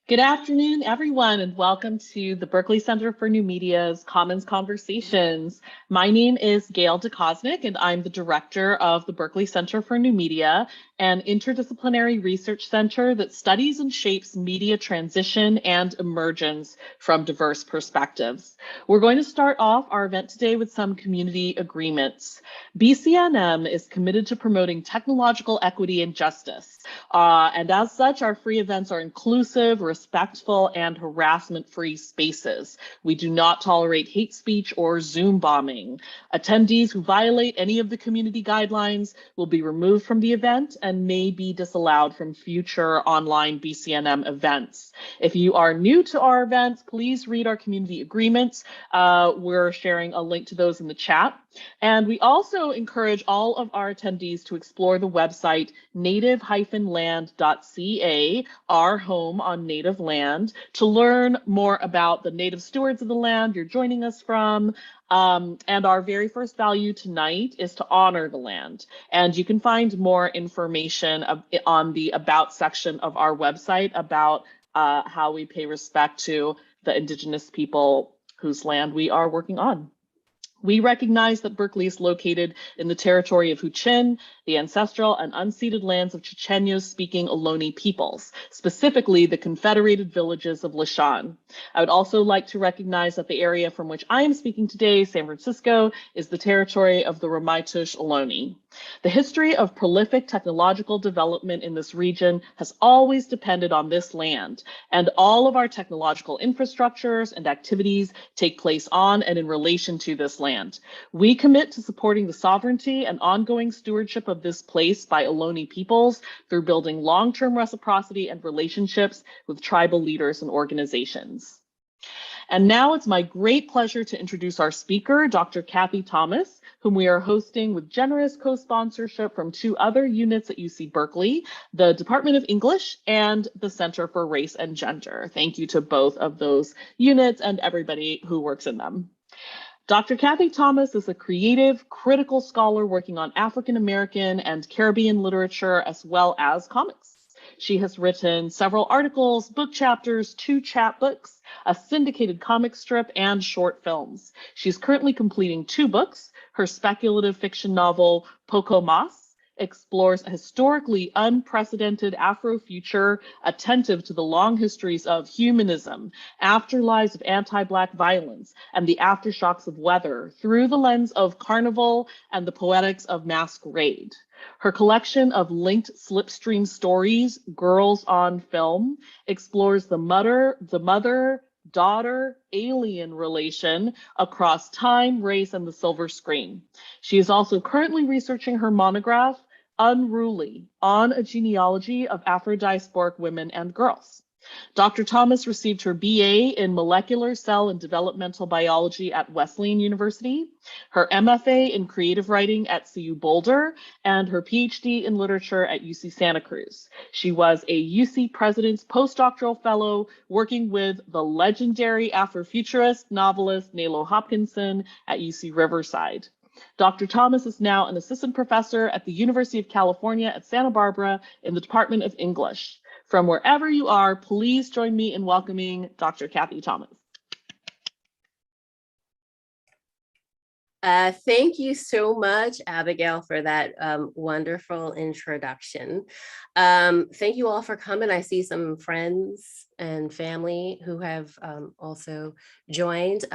Good afternoon, everyone, and welcome to the Berkeley Center for New Media's Commons Conversations. My name is Gail DeCosnick, and I'm the director of the Berkeley Center for New Media, an interdisciplinary research center that studies and shapes media transition and emergence from diverse perspectives. We're going to start off our event today with some community agreements. BCNM is committed to promoting technological equity and justice. And as such, our free events are inclusive, respectful, and harassment-free spaces. We do not tolerate hate speech or Zoom bombing. Attendees who violate any of the community guidelines will be removed from the event and may be disallowed from future online BCNM events. If you are new to our events, please read our community agreements. We're sharing a link to those in the chat. And we also encourage all of our attendees to explore the website native-land.ca, our home on native land, to learn more about the native stewards of the land you're joining us from. And our very first value tonight is to honor the land. And you can find more information on the About section of our website about how we pay respect to the Indigenous people whose land we are working on. We recognize that Berkeley is located in the territory of Huichin, the ancestral and unceded lands of Chochenyo-speaking Ohlone peoples, specifically the confederated villages of Lishan. I would also like to recognize that the area from which I am speaking today, San Francisco, is the territory of the Ramaytush Ohlone. The history of prolific technological development in this region has always depended on this land, and all of our technological infrastructures and activities take place on and in relation to this land. We commit to supporting the sovereignty and ongoing stewardship of this place by Ohlone peoples through building long-term reciprocity and relationships with tribal leaders and organizations. And now it's my great pleasure to introduce our speaker, Dr. Cathy Thomas, whom we are hosting with generous co-sponsorship from two other units at UC Berkeley, the Department of English and the Center for Race and Gender. Thank you to both of those units and everybody who works in them. Dr. Cathy Thomas is a creative, critical scholar working on African American and Caribbean literature as well as comics. She has written several articles, book chapters, 2 chapbooks, a syndicated comic strip, and short films. She's currently completing 2 books. Her speculative fiction novel, PoCo Mas, explores a historically unprecedented Afrofuture attentive to the long histories of humanism, afterlives of anti-Black violence, and the aftershocks of weather through the lens of carnival and the poetics of masquerade. Her collection of linked slipstream stories, Girls on Film, explores the mother-daughter-alien relation across time, race, and the silver screen. She is also currently researching her monograph, Unruly, on a genealogy of Afro-diasporic women and girls. Dr. Thomas received her BA in Molecular, Cell, and Developmental Biology at Wesleyan University, her MFA in Creative Writing at CU Boulder, and her PhD in Literature at UC Santa Cruz. She was a UC President's Postdoctoral Fellow working with the legendary Afrofuturist novelist Nalo Hopkinson at UC Riverside. Dr. Thomas is now an assistant professor at the University of California at Santa Barbara in the Department of English. From wherever you are, please join me in welcoming Dr. Cathy Thomas. Thank you so much, Abigail, for that wonderful introduction. Thank you all for coming. I see some friends and family who have also joined.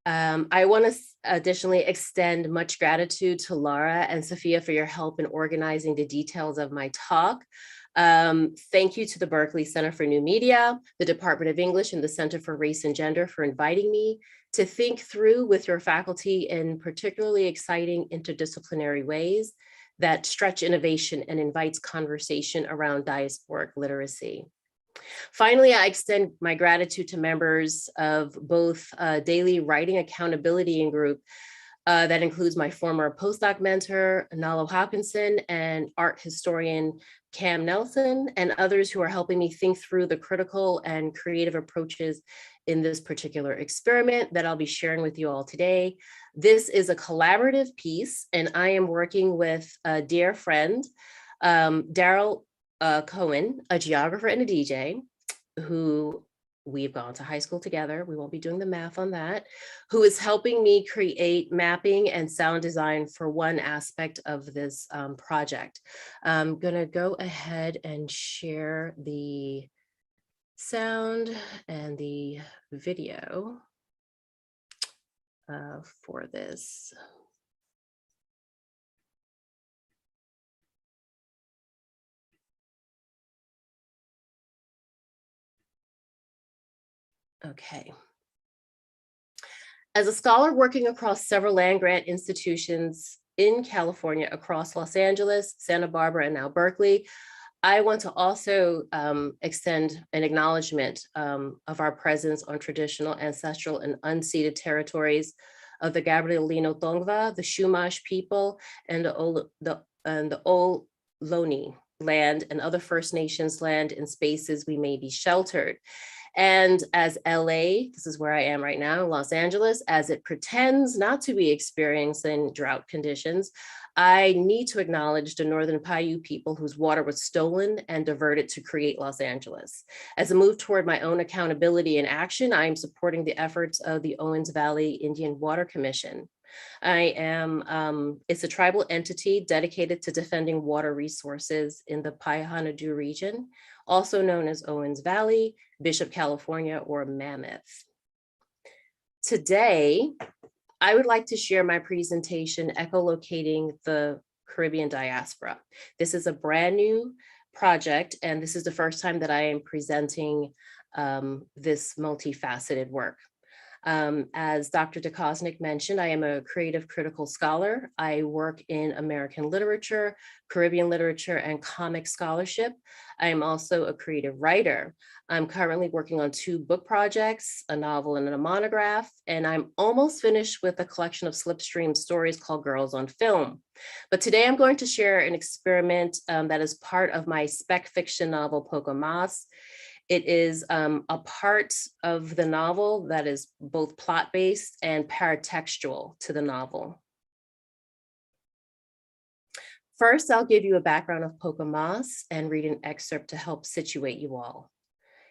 I want to additionally extend much gratitude to Laura and Sophia for your help in organizing the details of my talk. Thank you to the Berkeley Center for New Media, the Department of English, and the Center for Race and Gender for inviting me to think through with your faculty in particularly exciting interdisciplinary ways that stretch innovation and invites conversation around diasporic literacy. Finally, I extend my gratitude to members of both Daily Writing Accountability Group, that includes my former postdoc mentor, Nalo Hopkinson, and art historian Cam Nelson, and others who are helping me think through the critical and creative approaches in this particular experiment that I'll be sharing with you all today. This is a collaborative piece, and I am working with a dear friend, Daryl Cohen, a geographer and a DJ, who we've gone to high school together. We won't be doing the math on that, who is helping me create mapping and sound design for one aspect of this project. I'm gonna go ahead and share the sound and the video for this. Okay. As a scholar working across several land grant institutions in California, across Los Angeles, Santa Barbara, and now Berkeley, I want to also extend an acknowledgement of our presence on traditional, ancestral, and unceded territories of the Gabrielino Tongva, the Chumash people, and the Ohlone land and other First Nations land in spaces we may be sheltered. And as LA, this is where I am right now, Los Angeles, as it pretends not to be experiencing drought conditions, I need to acknowledge the Northern Paiute people whose water was stolen and diverted to create Los Angeles. As a move toward my own accountability and action, I am supporting the efforts of the Owens Valley Indian Water Commission. It's a tribal entity dedicated to defending water resources in the Paihanadu region, also known as Owens Valley, Bishop, California, or Mammoth. Today, I would like to share my presentation, Echolocating the Caribbean Diaspora. This is a brand new project, and this is the first time that I am presenting this multifaceted work. As Dr. DeCosnick mentioned, I am a creative critical scholar. I work in American literature, Caribbean literature, and comic scholarship. I am also a creative writer. I'm currently working on 2 book projects, a novel and a monograph, and I'm almost finished with a collection of slipstream stories called Girls on Film. But today I'm going to share an experiment that is part of my spec fiction novel, PoCo Mas. It is a part of the novel that is both plot-based and paratextual to the novel. First, I'll give you a background of PoCo Mas and read an excerpt to help situate you all.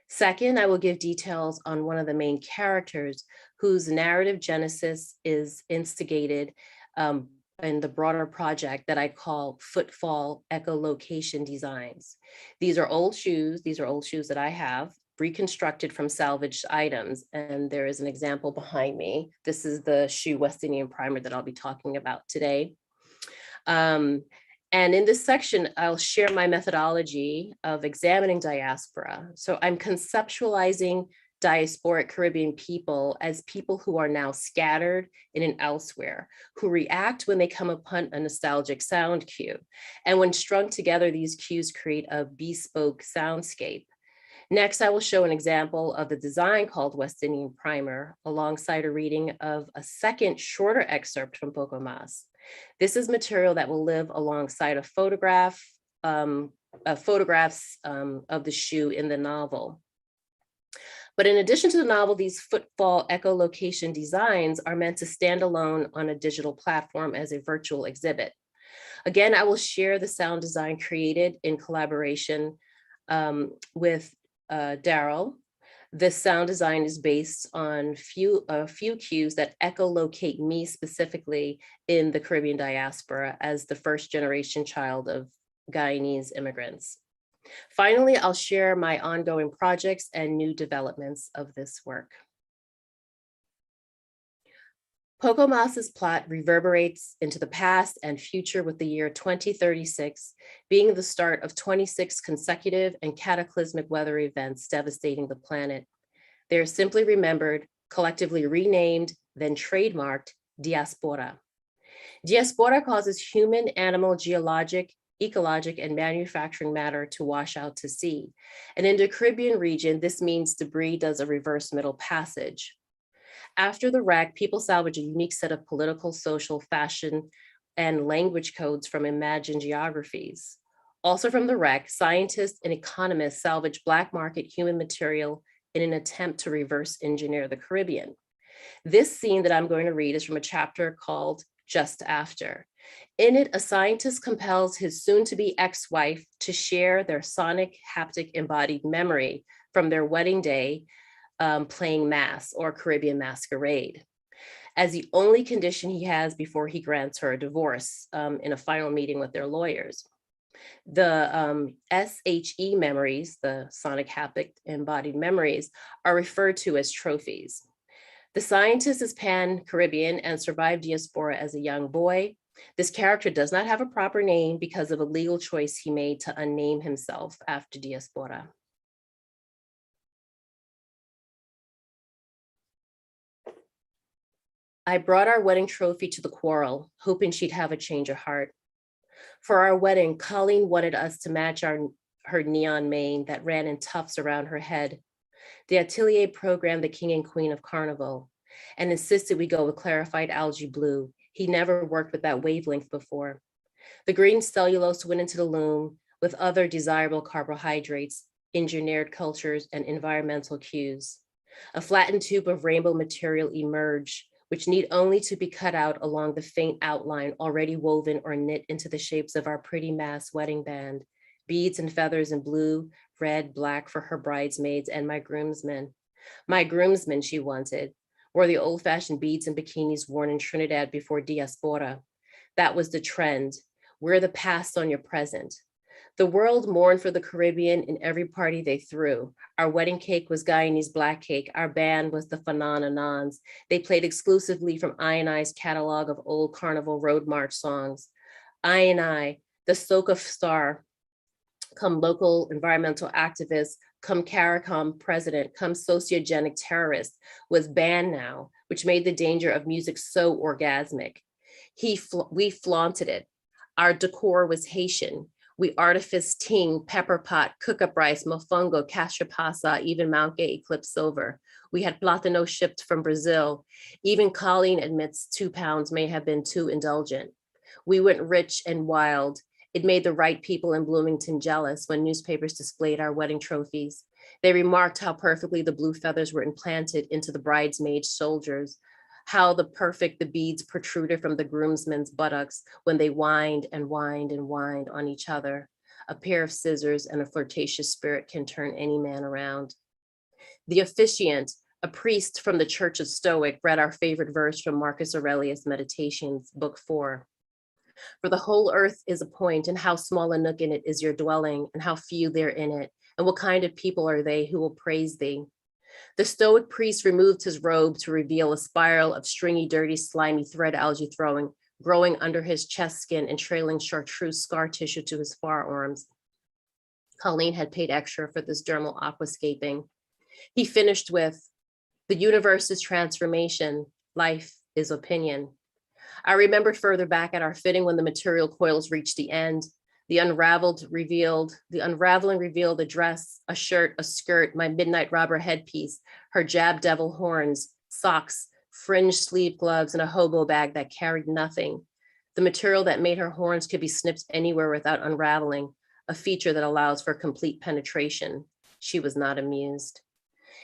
Second, I will give details on one of the main characters whose narrative genesis is instigated in the broader project that I call Footfall Echolocation designs. These are old shoes. These are old shoes that I have reconstructed from salvaged items. And there is an example behind me. This is the shoe West Indian primer that I'll be talking about today. And in this section, I'll share my methodology of examining diaspora. So I'm conceptualizing diasporic Caribbean people as people who are now scattered in and elsewhere, who react when they come upon a nostalgic sound cue. And when strung together, these cues create a bespoke soundscape. Next, I will show an example of the design called West Indian Primer, alongside a reading of a second shorter excerpt from PoCo Mas. This is material that will live alongside a photograph, photographs of the shoe in the novel. But in addition to the novel, these Footfall Echolocation designs are meant to stand alone on a digital platform as a virtual exhibit. Again, I will share the sound design created in collaboration with Daryl. This sound design is based on a few cues that echolocate me specifically in the Caribbean diaspora as the first generation child of Guyanese immigrants. Finally, I'll share my ongoing projects and new developments of this work. PoCo Mas's plot reverberates into the past and future, with the year 2036 being the start of 26 consecutive and cataclysmic weather events devastating the planet. They are simply remembered, collectively renamed, then trademarked Diaspora. Diaspora causes human, animal, geologic, ecologic, and manufacturing matter to wash out to sea. And in the Caribbean region, this means debris does a reverse middle passage. After the wreck, people salvage a unique set of political, social, fashion, and language codes from imagined geographies. Also from the wreck, scientists and economists salvage black market human material in an attempt to reverse engineer the Caribbean. This scene that I'm going to read is from a chapter called Just After. In it, a scientist compels his soon-to-be ex-wife to share their sonic, haptic, embodied memory from their wedding day playing mass or Caribbean masquerade, as the only condition he has before he grants her a divorce in a final meeting with their lawyers. The SHE memories, the sonic haptic embodied memories, are referred to as trophies. The scientist is pan-Caribbean and survived Diaspora as a young boy. This character does not have a proper name because of a legal choice he made to unname himself after Diaspora. I brought our wedding trophy to the quarrel, hoping she'd have a change of heart. For our wedding, Colleen wanted us to match her neon mane that ran in tufts around her head. The atelier programmed the king and queen of Carnival and insisted we go with clarified algae blue. He never worked with that wavelength before. The green cellulose went into the loom with other desirable carbohydrates, engineered cultures, and environmental cues. A flattened tube of rainbow material emerged, which need only to be cut out along the faint outline already woven or knit into the shapes of our pretty mass wedding band, beads and feathers in blue, red, black for her bridesmaids and my groomsmen. My groomsmen, she wanted, were the old-fashioned beads and bikinis worn in Trinidad before Diaspora. That was the trend. Wear the past on your present. The world mourned for the Caribbean in every party they threw. Our wedding cake was Guyanese black cake. Our band was the Fanananans. They played exclusively from I&I's catalog of old Carnival Road March songs. I&I, the Soca star, come local environmental activist, come CARICOM president, come sociogenic terrorist, was banned now, which made the danger of music so orgasmic. We flaunted it. Our decor was Haitian. We artificed ting, pepper pot, cook-up rice, mofongo, castrapasa, even Mount Gay eclipse silver. We had platano shipped from Brazil. Even Colleen admits 2 pounds may have been too indulgent. We went rich and wild. It made the right people in Bloomington jealous when newspapers displayed our wedding trophies. They remarked how perfectly the blue feathers were implanted into the bridesmaid shoulders, how the beads protruded from the groomsmen's buttocks when they whined and whined and whined on each other. A pair of scissors and a flirtatious spirit can turn any man around. The officiant, a priest from the Church of Stoic, read our favorite verse from Marcus Aurelius' Meditations, Book 4. For the whole earth is a point, and how small a nook in it is your dwelling, and how few there in it, and what kind of people are they who will praise thee? The Stoic priest removed his robe to reveal a spiral of stringy, dirty, slimy thread algae growing under his chest skin and trailing chartreuse scar tissue to his forearms. Colleen had paid extra for this dermal aquascaping. He finished with, the universe is transformation, life is opinion. I remembered further back at our fitting when the material coils reached the end. The unraveling revealed a dress, a shirt, a skirt, my midnight robber headpiece, her jab devil horns, socks, fringed sleeve gloves, and a hobo bag that carried nothing. The material that made her horns could be snipped anywhere without unraveling, a feature that allows for complete penetration. She was not amused.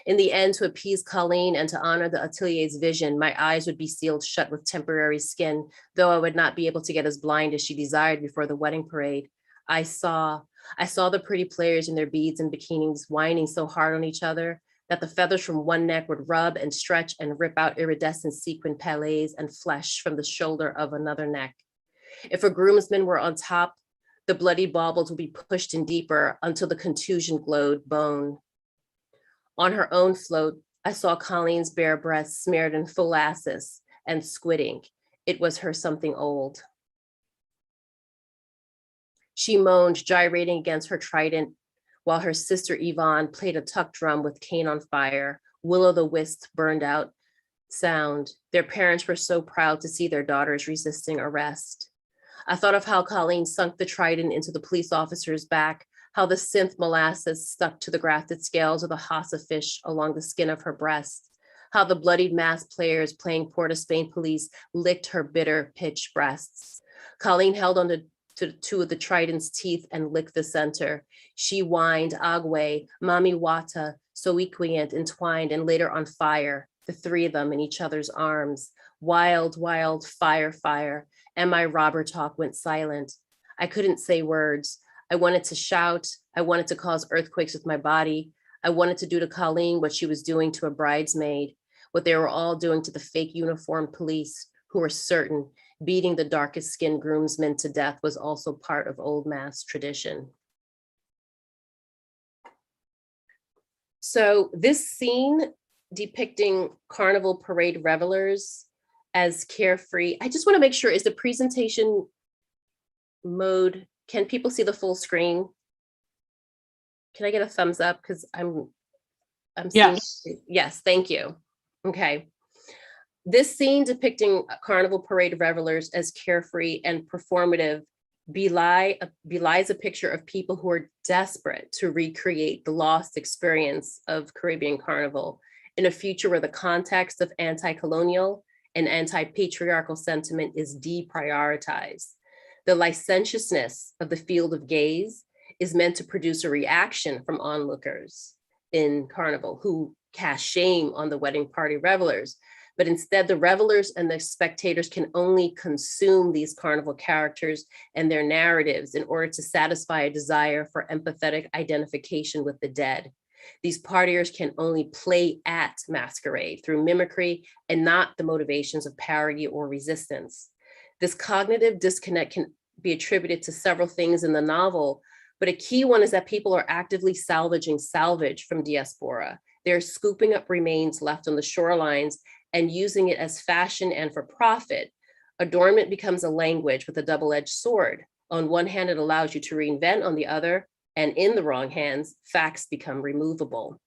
In the end, to appease Colleen and to honor the atelier's vision, my eyes would be sealed shut with temporary skin, though I would not be able to get as blind as she desired before the wedding parade. I saw the pretty players in their beads and bikinis whining so hard on each other that the feathers from one neck would rub and stretch and rip out iridescent sequin palets and flesh from the shoulder of another neck. If a groomsman were on top, the bloodied baubles would be pushed in deeper until the contusion glowed bone. On her own float, I saw Colleen's bare breasts smeared in pholasses and squid ink. It was her something old. She moaned, gyrating against her trident, while her sister Yvonne played a tuck drum with cane on fire, will-o'-the-wisp burned out sound. Their parents were so proud to see their daughters resisting arrest. I thought of how Colleen sunk the trident into the police officer's back, how the synth molasses stuck to the grafted scales of the hassa fish along the skin of her breast, how the bloodied masked players playing Port of Spain police licked her bitter pitch breasts. Colleen held on to 2 of the trident's teeth and licked the center. She whined, agwe, mami wata, so equiant, entwined, and later on fire, the 3 of them in each other's arms. Wild, wild, fire, fire, and my robber talk went silent. I couldn't say words. I wanted to shout. I wanted to cause earthquakes with my body. I wanted to do to Colleen what she was doing to a bridesmaid, what they were all doing to the fake uniformed police who were certain beating the darkest skinned groomsmen to death was also part of old Mass tradition. So this scene depicting carnival parade revelers as carefree, I just want to make sure, is the presentation mode, can people see the full screen? Can I get a thumbs up? Because I'm Yes. seeing, yes, thank you. Okay. This scene depicting carnival parade revelers as carefree and performative belies a picture of people who are desperate to recreate the lost experience of Caribbean carnival in a future where the context of anti-colonial and anti-patriarchal sentiment is deprioritized. The licentiousness of the field of gaze is meant to produce a reaction from onlookers in carnival who cast shame on the wedding party revelers. But instead, the revelers and the spectators can only consume these carnival characters and their narratives in order to satisfy a desire for empathetic identification with the dead. These partiers can only play at masquerade through mimicry and not the motivations of parody or resistance. This cognitive disconnect can be attributed to several things in the novel, but a key one is that people are actively salvaging salvage from Diaspora. They're scooping up remains left on the shorelines and using it as fashion and for profit. Adornment becomes a language with a double-edged sword. On one hand, it allows you to reinvent. On the other, and in the wrong hands, facts become removable.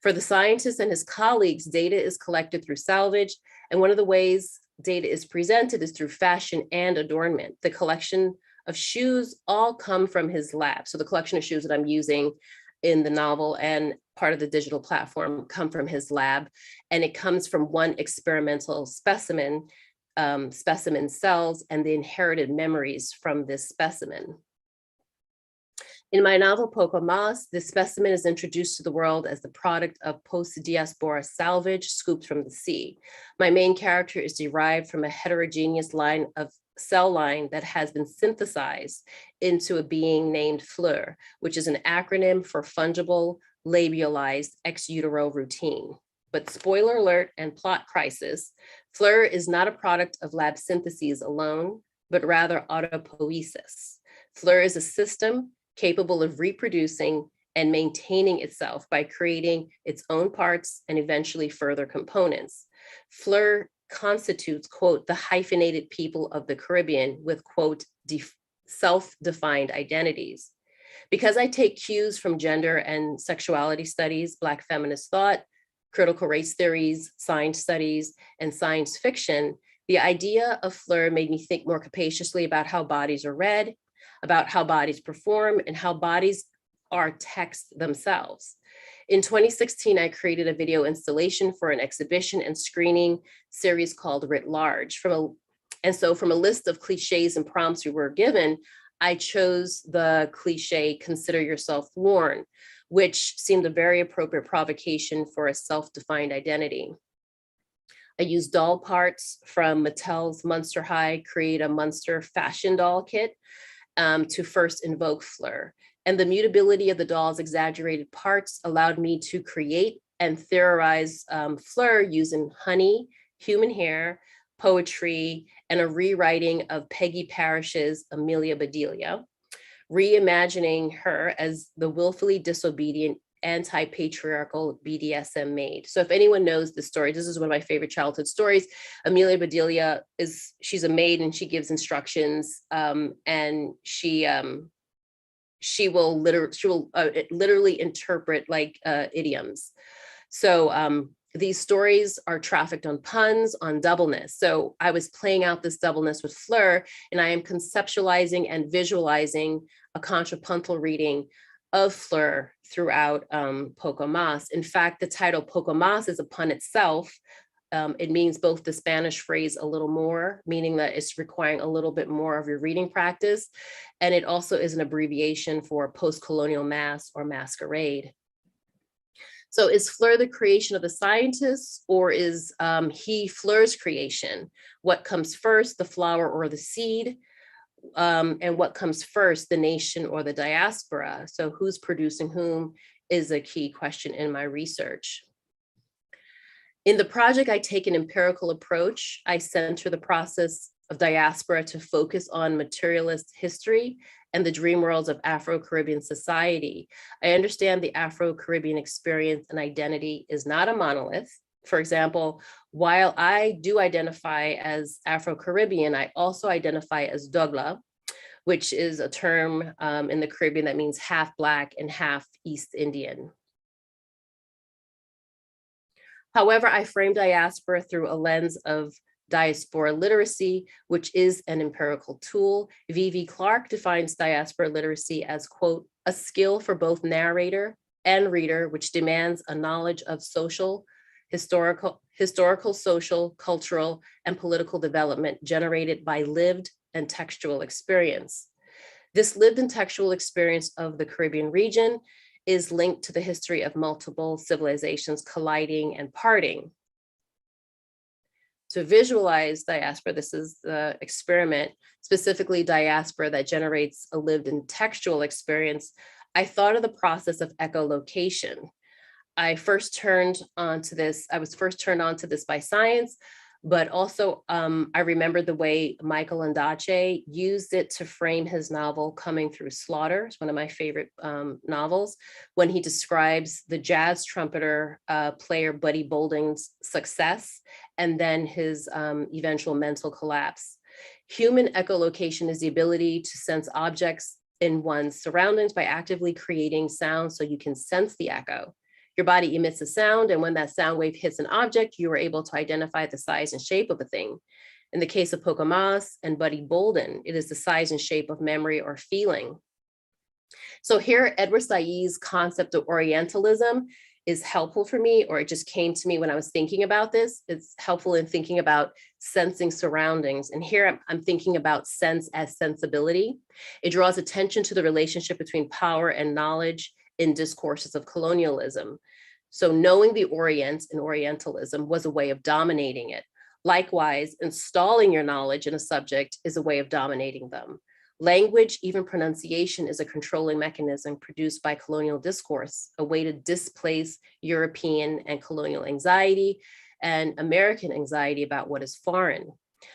For the scientist and his colleagues, data is collected through salvage, and one of the ways data is presented is through fashion and adornment. The collection of shoes all come from his lab. So the collection of shoes that I'm using in the novel and part of the digital platform come from his lab, and it comes from one experimental specimen, specimen cells, and the inherited memories from this specimen. In my novel, PoCo Mas, this specimen is introduced to the world as the product of post-diaspora salvage scooped from the sea. My main character is derived from a heterogeneous cell line that has been synthesized into a being named Fleur, which is an acronym for fungible labialized ex utero routine. But spoiler alert and plot crisis, Fleur is not a product of lab syntheses alone, but rather autopoiesis. Fleur is a system capable of reproducing and maintaining itself by creating its own parts and eventually further components. Fleur constitutes, quote, the hyphenated people of the Caribbean with, quote, self-defined identities. Because I take cues from gender and sexuality studies, Black feminist thought, critical race theories, science studies, and science fiction, the idea of Fleur made me think more capaciously about how bodies are read, about how bodies perform, and how bodies are text themselves. In 2016, I created a video installation for an exhibition and screening series called Writ Large. From a list of cliches and prompts we were given, I chose the cliche, consider yourself worn, which seemed a very appropriate provocation for a self-defined identity. I used doll parts from Mattel's Monster High Create a Monster fashion doll kit to first invoke Fleur. And the mutability of the doll's exaggerated parts allowed me to create and theorize Fleur using honey, human hair, poetry, and a rewriting of Peggy Parish's Amelia Bedelia, reimagining her as the willfully disobedient anti-patriarchal BDSM maid. So if anyone knows the story, this is one of my favorite childhood stories. Amelia Bedelia she's a maid and she gives instructions, and she will literally interpret like idioms. So these stories are trafficked on puns, on doubleness. So I was playing out this doubleness with Fleur, and I am conceptualizing and visualizing a contrapuntal reading of Fleur throughout PoCo Mas. In fact, the title PoCo Mas is a pun itself. It means both the Spanish phrase a little more, meaning that it's requiring a little bit more of your reading practice. And it also is an abbreviation for post-colonial mass or masquerade. So is Fleur the creation of the scientists, or is he Fleur's creation? What comes first, the flower or the seed? And what comes first, the nation or the diaspora? So who's producing whom is a key question in my research. In the project, I take an empirical approach. I center the process of diaspora to focus on materialist history and the dream worlds of Afro-Caribbean society. I understand the Afro-Caribbean experience and identity is not a monolith. For example, while I do identify as Afro-Caribbean, I also identify as Dogla, which is a term in the Caribbean that means half Black and half East Indian. However, I frame diaspora through a lens of diaspora literacy, which is an empirical tool. V.V. Clark defines diaspora literacy as, quote, a skill for both narrator and reader, which demands a knowledge of social, historical, social, cultural, and political development generated by lived and textual experience. This lived and textual experience of the Caribbean region is linked to the history of multiple civilizations colliding and parting. To visualize diaspora, this is the experiment, specifically diaspora that generates a lived and textual experience. I thought of the process of echolocation. I was first turned on to this by science, but also I remember the way Michael Ondaatje used it to frame his novel Coming Through Slaughter. It's one of my favorite novels, when he describes the jazz trumpeter player Buddy Bolden's success and then his eventual mental collapse. Human echolocation is the ability to sense objects in one's surroundings by actively creating sound so you can sense the echo. Your body emits a sound, and when that sound wave hits an object, you are able to identify the size and shape of a thing. In the case of PoCo Mas and Buddy Bolden, it is the size and shape of memory or feeling. So here, Edward Said's concept of Orientalism is helpful for me, or it just came to me when I was thinking about this. It's helpful in thinking about sensing surroundings. And here I'm thinking about sense as sensibility. It draws attention to the relationship between power and knowledge in discourses of colonialism. So knowing the Orient and Orientalism was a way of dominating it. Likewise, installing your knowledge in a subject is a way of dominating them. Language, even pronunciation, is a controlling mechanism produced by colonial discourse, a way to displace European and colonial anxiety and American anxiety about what is foreign.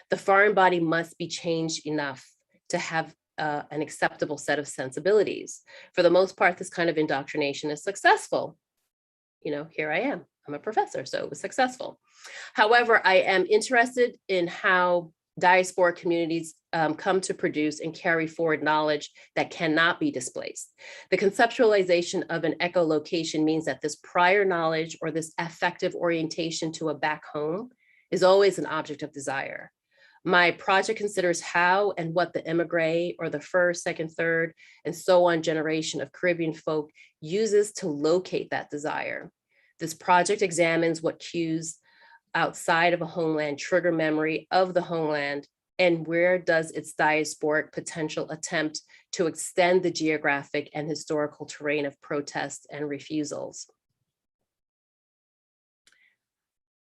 The foreign body must be changed enough to have an acceptable set of sensibilities. For the most part, this kind of indoctrination is successful. You know, here I am, I'm a professor, so it was successful. However, I am interested in how diaspora communities come to produce and carry forward knowledge that cannot be displaced. The conceptualization of an echolocation means that this prior knowledge or this affective orientation to a back home is always an object of desire. My project considers how and what the immigrant or the first, second, third, and so on generation of Caribbean folk uses to locate that desire. This project examines what cues outside of a homeland trigger memory of the homeland, and where does its diasporic potential attempt to extend the geographic and historical terrain of protest and refusals.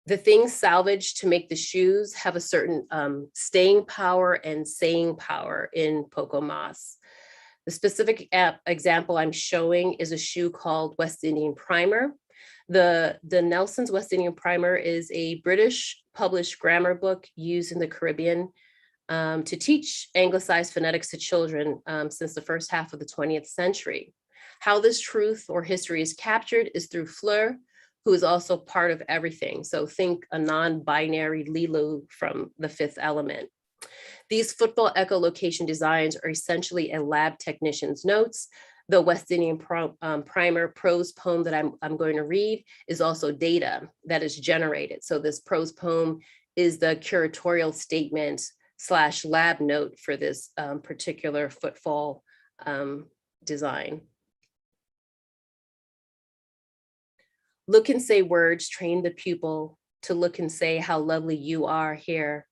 The things salvaged to make the shoes have a certain staying power and saying power in PoCo Mas. The specific example I'm showing is a shoe called West Indian Primer. The Nelson's West Indian Primer is a British published grammar book used in the Caribbean to teach anglicized phonetics to children since the first half of the 20th century. How this truth or history is captured is through Fleur, who is also part of everything. So think a non-binary Lilu from The Fifth Element. These footfall echolocation designs are essentially a lab technician's notes. The West Indian Primer prose poem that I'm going to read is also data that is generated. So this prose poem is the curatorial statement / lab note for this particular footfall design. Look and say words, train the pupil to look and say how lovely you are here,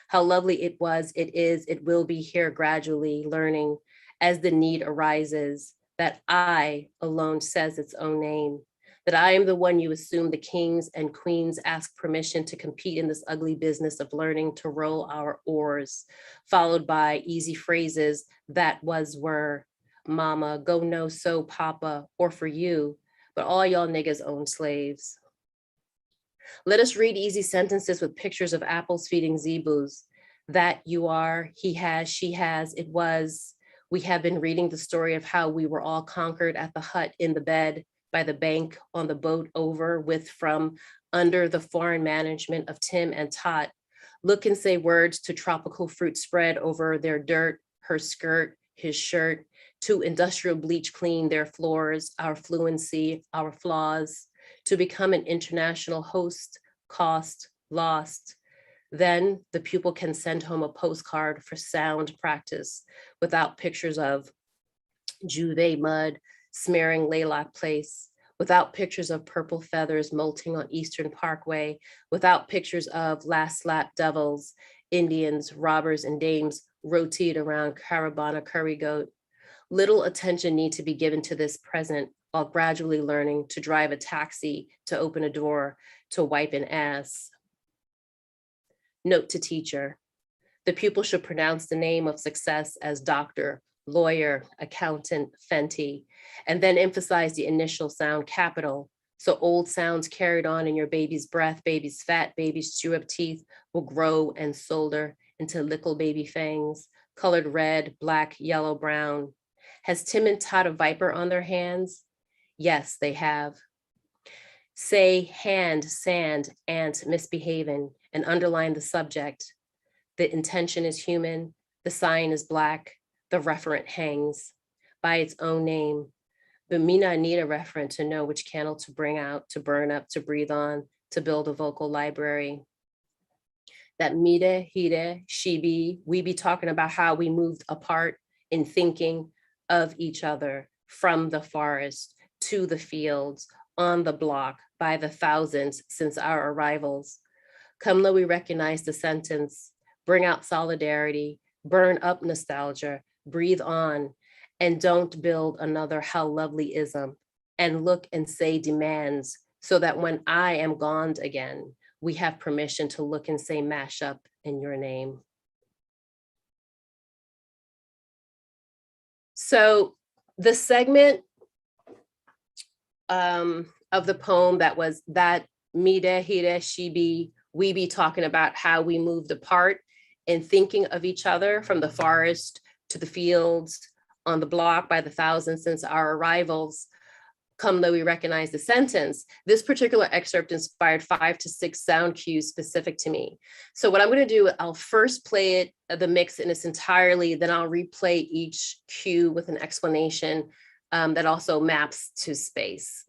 how lovely it was, it is, it will be here gradually learning as the need arises, that I alone says its own name, that I am the one you assume the kings and queens ask permission to compete in this ugly business of learning to roll our oars, followed by easy phrases that was, were, mama, go no so papa, or for you, but all y'all niggas own slaves. Let us read easy sentences with pictures of apples feeding zebus. That you are, he has, she has, it was. We have been reading the story of how we were all conquered at the hut in the bed, by the bank, on the boat over with from under the foreign management of Tim and Tot. Look and say words to tropical fruit spread over their dirt, her skirt, his shirt, to industrial bleach clean their floors, our fluency, our flaws, to become an international host, cost, lost. Then the pupil can send home a postcard for sound practice without pictures of Juve mud smearing Laylock Place, without pictures of purple feathers molting on Eastern Parkway, without pictures of last lap devils, Indians, robbers, and dames rotate around Caravana curry goat. Little attention need to be given to this present while gradually learning to drive a taxi, to open a door, to wipe an ass. Note to teacher, the pupil should pronounce the name of success as doctor, lawyer, accountant, Fenty, and then emphasize the initial sound capital. So old sounds carried on in your baby's breath, baby's fat, baby's chew up teeth will grow and solder into little baby fangs, colored red, black, yellow, brown. Has Tim and Tot a viper on their hands? Yes, they have. Say hand, sand, ant, misbehaving, and underline the subject. The intention is human, the sign is black, the referent hangs by its own name. But me not need a referent to know which candle to bring out, to burn up, to breathe on, to build a vocal library. That mide, hide, she be, we be talking about how we moved apart in thinking of each other from the forest to the fields, on the block, by the thousands since our arrivals. Come let we recognize the sentence, bring out solidarity, burn up nostalgia, breathe on, and don't build another how lovely ism, and look and say demands, so that when I am gone again, we have permission to look and say mashup in your name. So the segment of the poem that was that mide, hide, she be, we be talking about how we moved apart in thinking of each other from the forest to the fields, on the block by the thousands since our arrivals. Come though we recognize the sentence, this particular excerpt inspired 5 to 6 sound cues specific to me. So what I'm going to do, I'll first play it, the mix in its entirely, then I'll replay each cue with an explanation that also maps to space.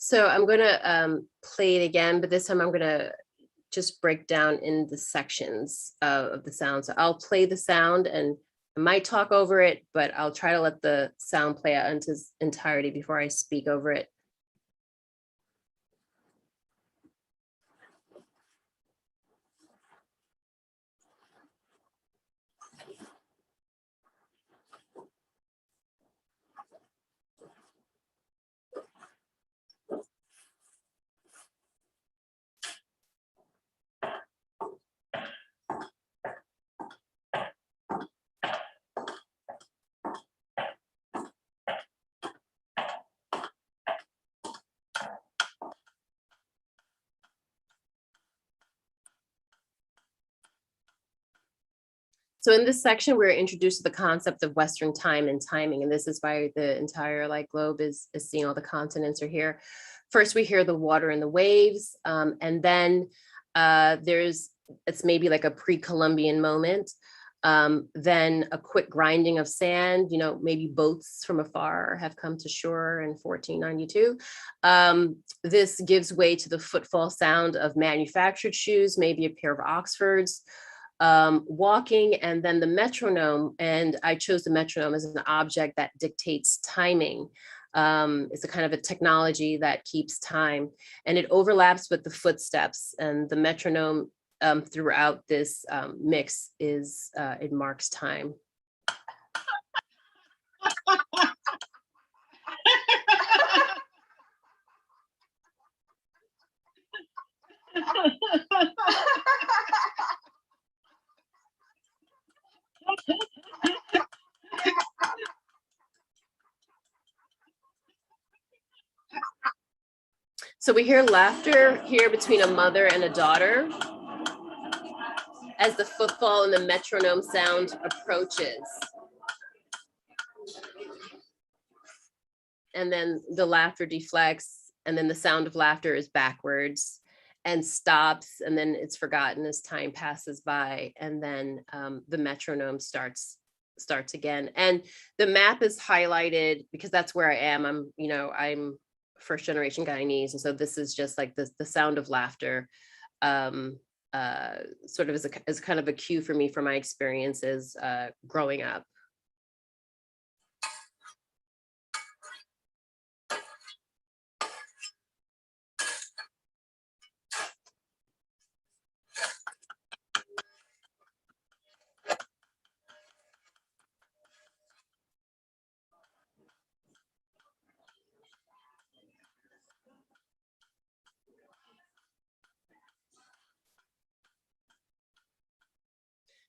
So I'm going to play it again, but this time I'm going to just break down in the sections of the sound. So I'll play the sound and I might talk over it, but I'll try to let the sound play out into its entirety before I speak over it. So in this section, we're introduced to the concept of Western time and timing. And this is why the entire globe is seeing all the continents are here. First, we hear the water and the waves. And then it's maybe like a pre-Columbian moment. Then a quick grinding of sand, maybe boats from afar have come to shore in 1492. This gives way to the footfall sound of manufactured shoes, maybe a pair of Oxfords, walking, and then the metronome. And I chose the metronome as an object that dictates timing. It's a kind of a technology that keeps time, and it overlaps with the footsteps, and the metronome throughout this mix is it marks time. So we hear laughter here between a mother and a daughter as the footfall and the metronome sound approaches. And then the laughter deflects, and then the sound of laughter is backwards and stops, and then it's forgotten as time passes by, and then the metronome starts again. And the map is highlighted because that's where I am. I'm first generation Guyanese, and so this is just like the sound of laughter, sort of as kind of a cue for me for my experiences growing up.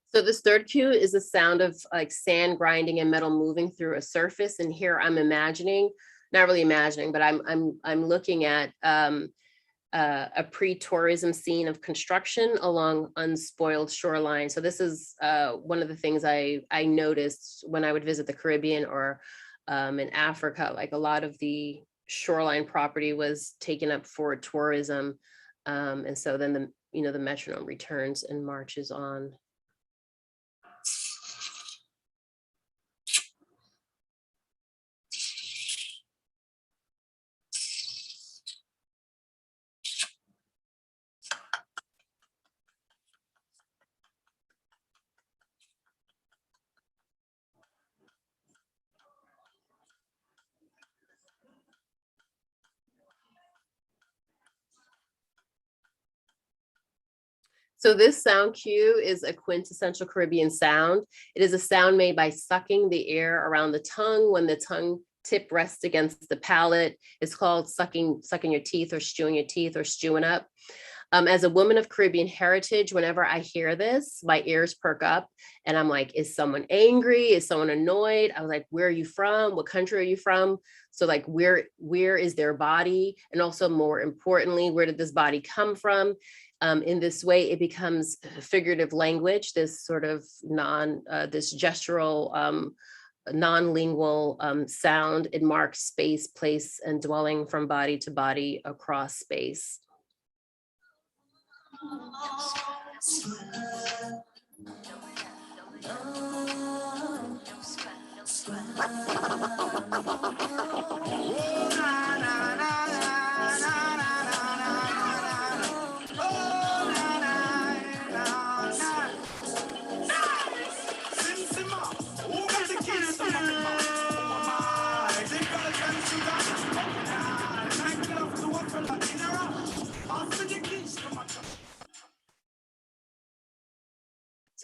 So this third cue is the sound of sand grinding and metal moving through a surface. And here I'm imagining, not really imagining, but I'm looking at a pre-tourism scene of construction along unspoiled shoreline. So this is one of the things I noticed when I would visit the Caribbean or in Africa. Like a lot of the shoreline property was taken up for tourism, and so then the metronome returns and marches on. So this sound cue is a quintessential Caribbean sound. It is a sound made by sucking the air around the tongue when the tongue tip rests against the palate. It's called sucking your teeth, or stewing your teeth, or stewing up. As a woman of Caribbean heritage, whenever I hear this, my ears perk up and I'm like, is someone angry? Is someone annoyed? I was like, where are you from? What country are you from? So like, where is their body? And also more importantly, where did this body come from? In this way, it becomes figurative language, this sort of this gestural, non-lingual sound. It marks space, place, and dwelling from body to body across space.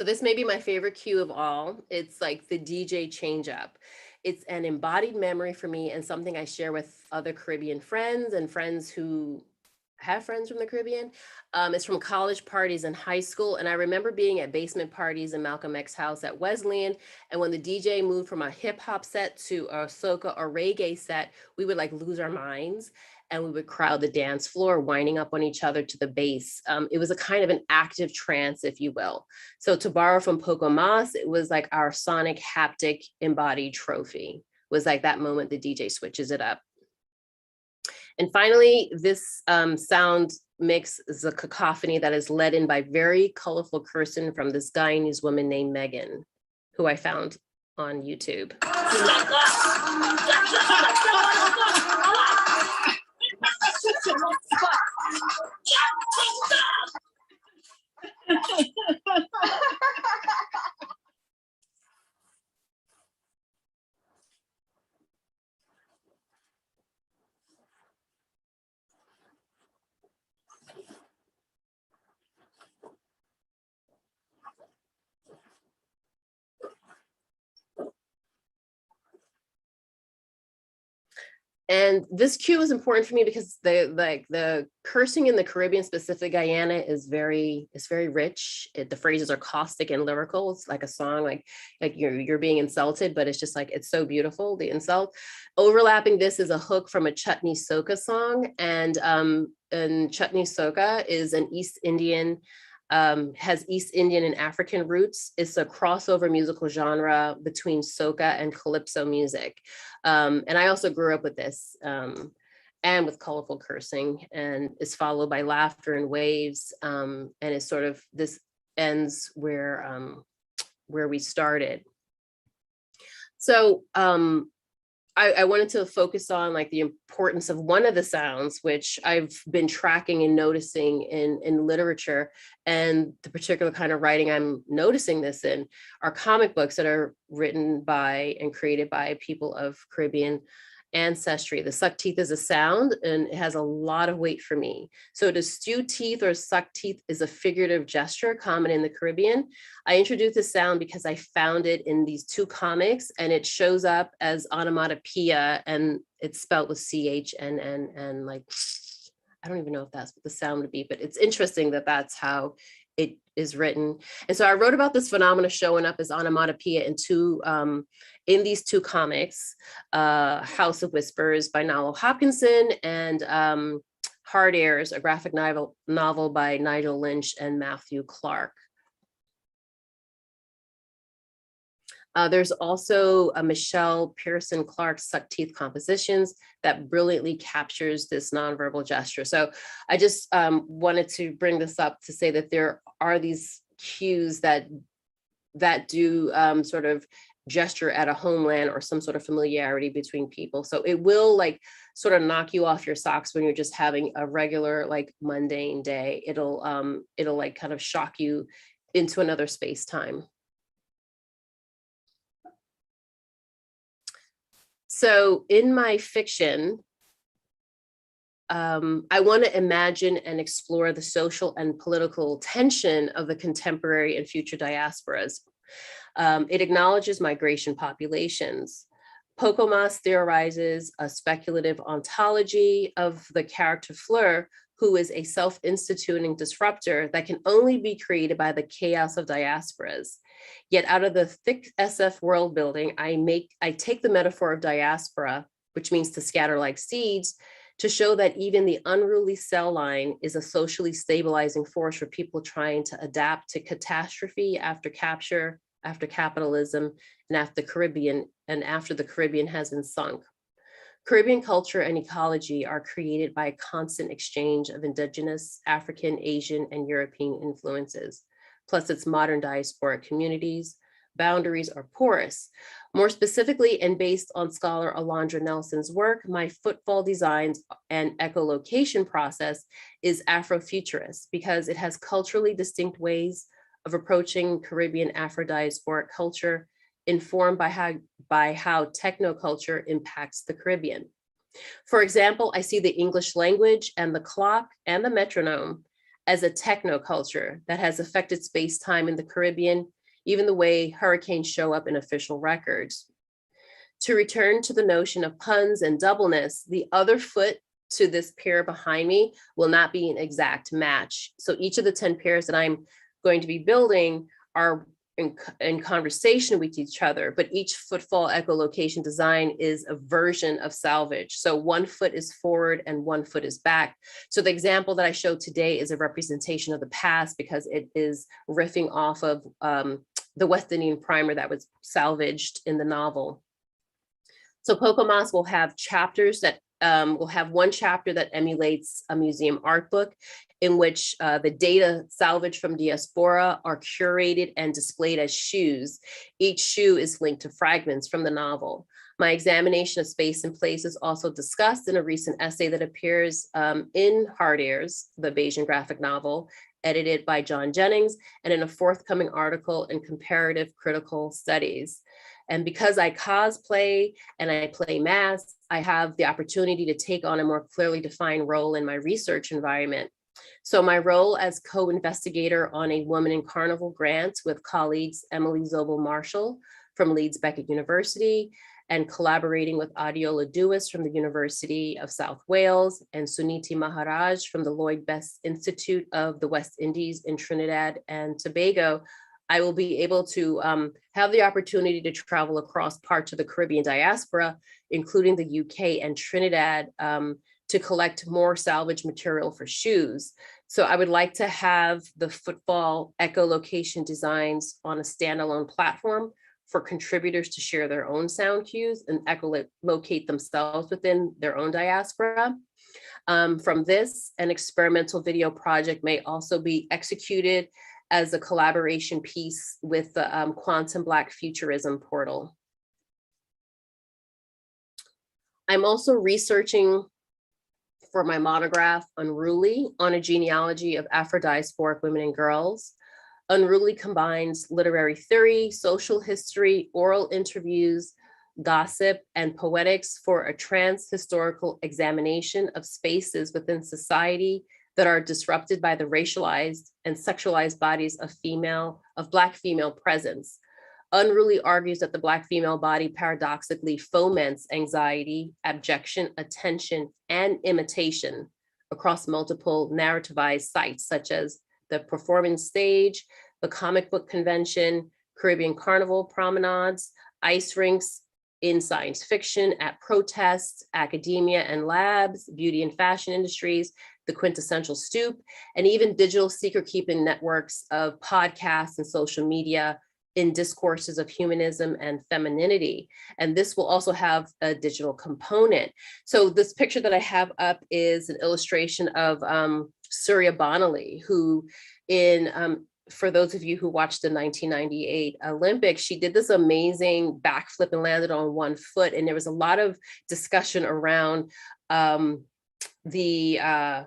So this may be my favorite cue of all. It's like the DJ change up. It's an embodied memory for me and something I share with other Caribbean friends and friends who have friends from the Caribbean. It's from college parties in high school. And I remember being at basement parties in Malcolm X's house at Wesleyan. And when the DJ moved from a hip hop set to a soca or reggae set, we would like lose our minds and we would crowd the dance floor, winding up on each other to the bass. It was a kind of an active trance, if you will. So to borrow from PoCo Mas, it was like our sonic haptic embodied trophy. It was like that moment the DJ switches it up. And finally, this sound mix is a cacophony that is led in by very colorful cursing from this Guyanese woman named Megan, who I found on YouTube. And this cue is important for me because the cursing in the Caribbean, specifically Guyana, is very rich. The phrases are caustic and lyrical. It's like a song, like you're being insulted, but it's just like, it's so beautiful, the insult. Overlapping this is a hook from a chutney soca song, and chutney soca is an East Indian, has East Indian and African roots. It's a crossover musical genre between soca and calypso music. And I also grew up with this and with colorful cursing, and is followed by laughter and waves. And it's sort of, this ends where we started. So I wanted to focus on like the importance of one of the sounds, which I've been tracking and noticing in literature, and the particular kind of writing I'm noticing this in are comic books that are written by and created by people of Caribbean ancestry. The suck teeth is a sound, and it has a lot of weight for me. So to stew teeth or suck teeth is a figurative gesture common in the Caribbean. I introduced this sound because I found it in these two comics, and it shows up as onomatopoeia, and it's spelled with CH and like, I don't even know if that's what the sound would be, but it's interesting that that's how it is written. And so I wrote about this phenomena showing up as onomatopoeia in these two comics, House of Whispers by Nalo Hopkinson, and Hard Airs, a graphic novel by Nigel Lynch and Matthew Clark. There's also a Michelle Pearson Clark Suck Teeth Compositions that brilliantly captures this nonverbal gesture. So I just wanted to bring this up to say that there are these cues that do sort of gesture at a homeland or some sort of familiarity between people. So it will like sort of knock you off your socks when you're just having a regular like mundane day. It'll like kind of shock you into another space time. So in my fiction, I want to imagine and explore the social and political tension of the contemporary and future diasporas. It acknowledges migration populations. PoCo Mas theorizes a speculative ontology of the character Fleur, who is a self-instituting disruptor that can only be created by the chaos of diasporas. Yet out of the thick SF world building, I take the metaphor of diaspora, which means to scatter like seeds, to show that even the unruly cell line is a socially stabilizing force for people trying to adapt to catastrophe after capture, after capitalism, and after the Caribbean has been sunk. Caribbean culture and ecology are created by a constant exchange of indigenous, African, Asian, and European influences, plus its modern diasporic communities. Boundaries are porous. More specifically, and based on scholar Alondra Nelson's work, my footfall designs and echolocation process is Afrofuturist because it has culturally distinct ways of approaching Caribbean Afro-diasporic culture, informed by how technoculture impacts the Caribbean. For example, I see the English language and the clock and the metronome as a technoculture that has affected space-time in the Caribbean, even the way hurricanes show up in official records. To return to the notion of puns and doubleness, the other foot to this pair behind me will not be an exact match. So each of the 10 pairs that I'm going to be building are in conversation with each other, but each footfall echolocation design is a version of salvage. So one foot is forward and one foot is back. So the example that I showed today is a representation of the past because it is riffing off of the West Indian primer that was salvaged in the novel. So PoCo Mas will have chapters that we'll have one chapter that emulates a museum art book in which the data salvaged from Diaspora are curated and displayed as shoes. Each shoe is linked to fragments from the novel. My examination of space and place is also discussed in a recent essay that appears in Hard Airs, the Bayesian graphic novel, edited by John Jennings, and in a forthcoming article in Comparative Critical Studies. And because I cosplay and I play mass, I have the opportunity to take on a more clearly defined role in my research environment. So my role as co-investigator on a Woman in Carnival grant with colleagues Emily Zobel Marshall from Leeds Beckett University and collaborating with Adiola Dewis from the University of South Wales and Suniti Maharaj from the Lloyd Best Institute of the West Indies in Trinidad and Tobago, I will be able to have the opportunity to travel across parts of the Caribbean diaspora, including the UK and Trinidad, to collect more salvage material for shoes. So I would like to have the Footfall Echolocation designs on a standalone platform for contributors to share their own sound cues and echolocate themselves within their own diaspora. From this, an experimental video project may also be executed as a collaboration piece with the Quantum Black Futurism portal. I'm also researching for my monograph, Unruly, on a genealogy of Afro-diasporic women and girls. Unruly combines literary theory, social history, oral interviews, gossip, and poetics for a trans-historical examination of spaces within society that are disrupted by the racialized and sexualized bodies of Black female presence. Unruly argues that the Black female body paradoxically foments anxiety, abjection, attention, and imitation across multiple narrativized sites, such as the performance stage, the comic book convention, Caribbean carnival promenades, ice rinks, in science fiction, at protests, academia and labs, beauty and fashion industries, the quintessential stoop, and even digital secret-keeping networks of podcasts and social media in discourses of humanism and femininity. And this will also have a digital component. So this picture that I have up is an illustration of Surya Bonali, who for those of you who watched the 1998 Olympics, she did this amazing backflip and landed on one foot. And there was a lot of discussion around the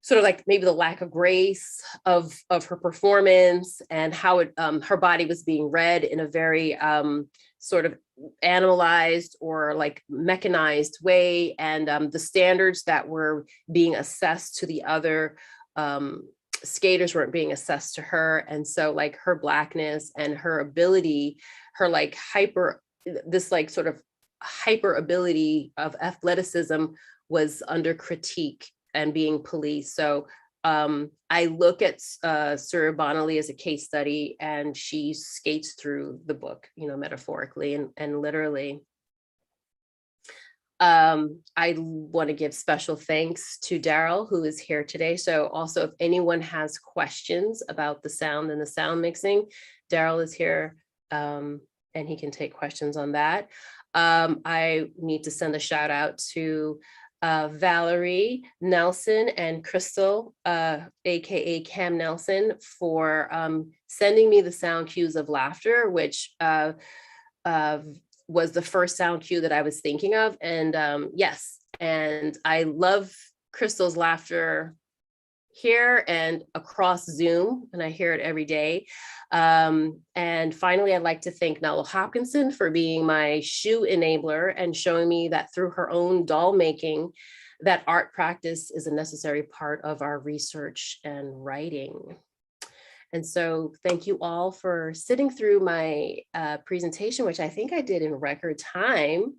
sort of like maybe the lack of grace of her performance and how her body was being read in a very sort of animalized or like mechanized way. And the standards that were being assessed to the other skaters weren't being assessed to her. And so like her Blackness and her ability, her like this like sort of hyper ability of athleticism was under critique and being policed. So I look at Surya Bonali as a case study, and she skates through the book, you know, metaphorically and literally. I want to give special thanks to Daryl, who is here today. So also, if anyone has questions about the sound and the sound mixing, Daryl is here and he can take questions on that. I need to send a shout out to Valerie Nelson and Crystal, AKA Cam Nelson, for sending me the sound cues of laughter, which was the first sound cue that I was thinking of. And yes, and I love Crystal's laughter here and across Zoom, and I hear it every day. And finally, I'd like to thank Nella Hopkinson for being my shoe enabler and showing me that through her own doll making, that art practice is a necessary part of our research and writing. And so thank you all for sitting through my presentation, which I think I did in record time.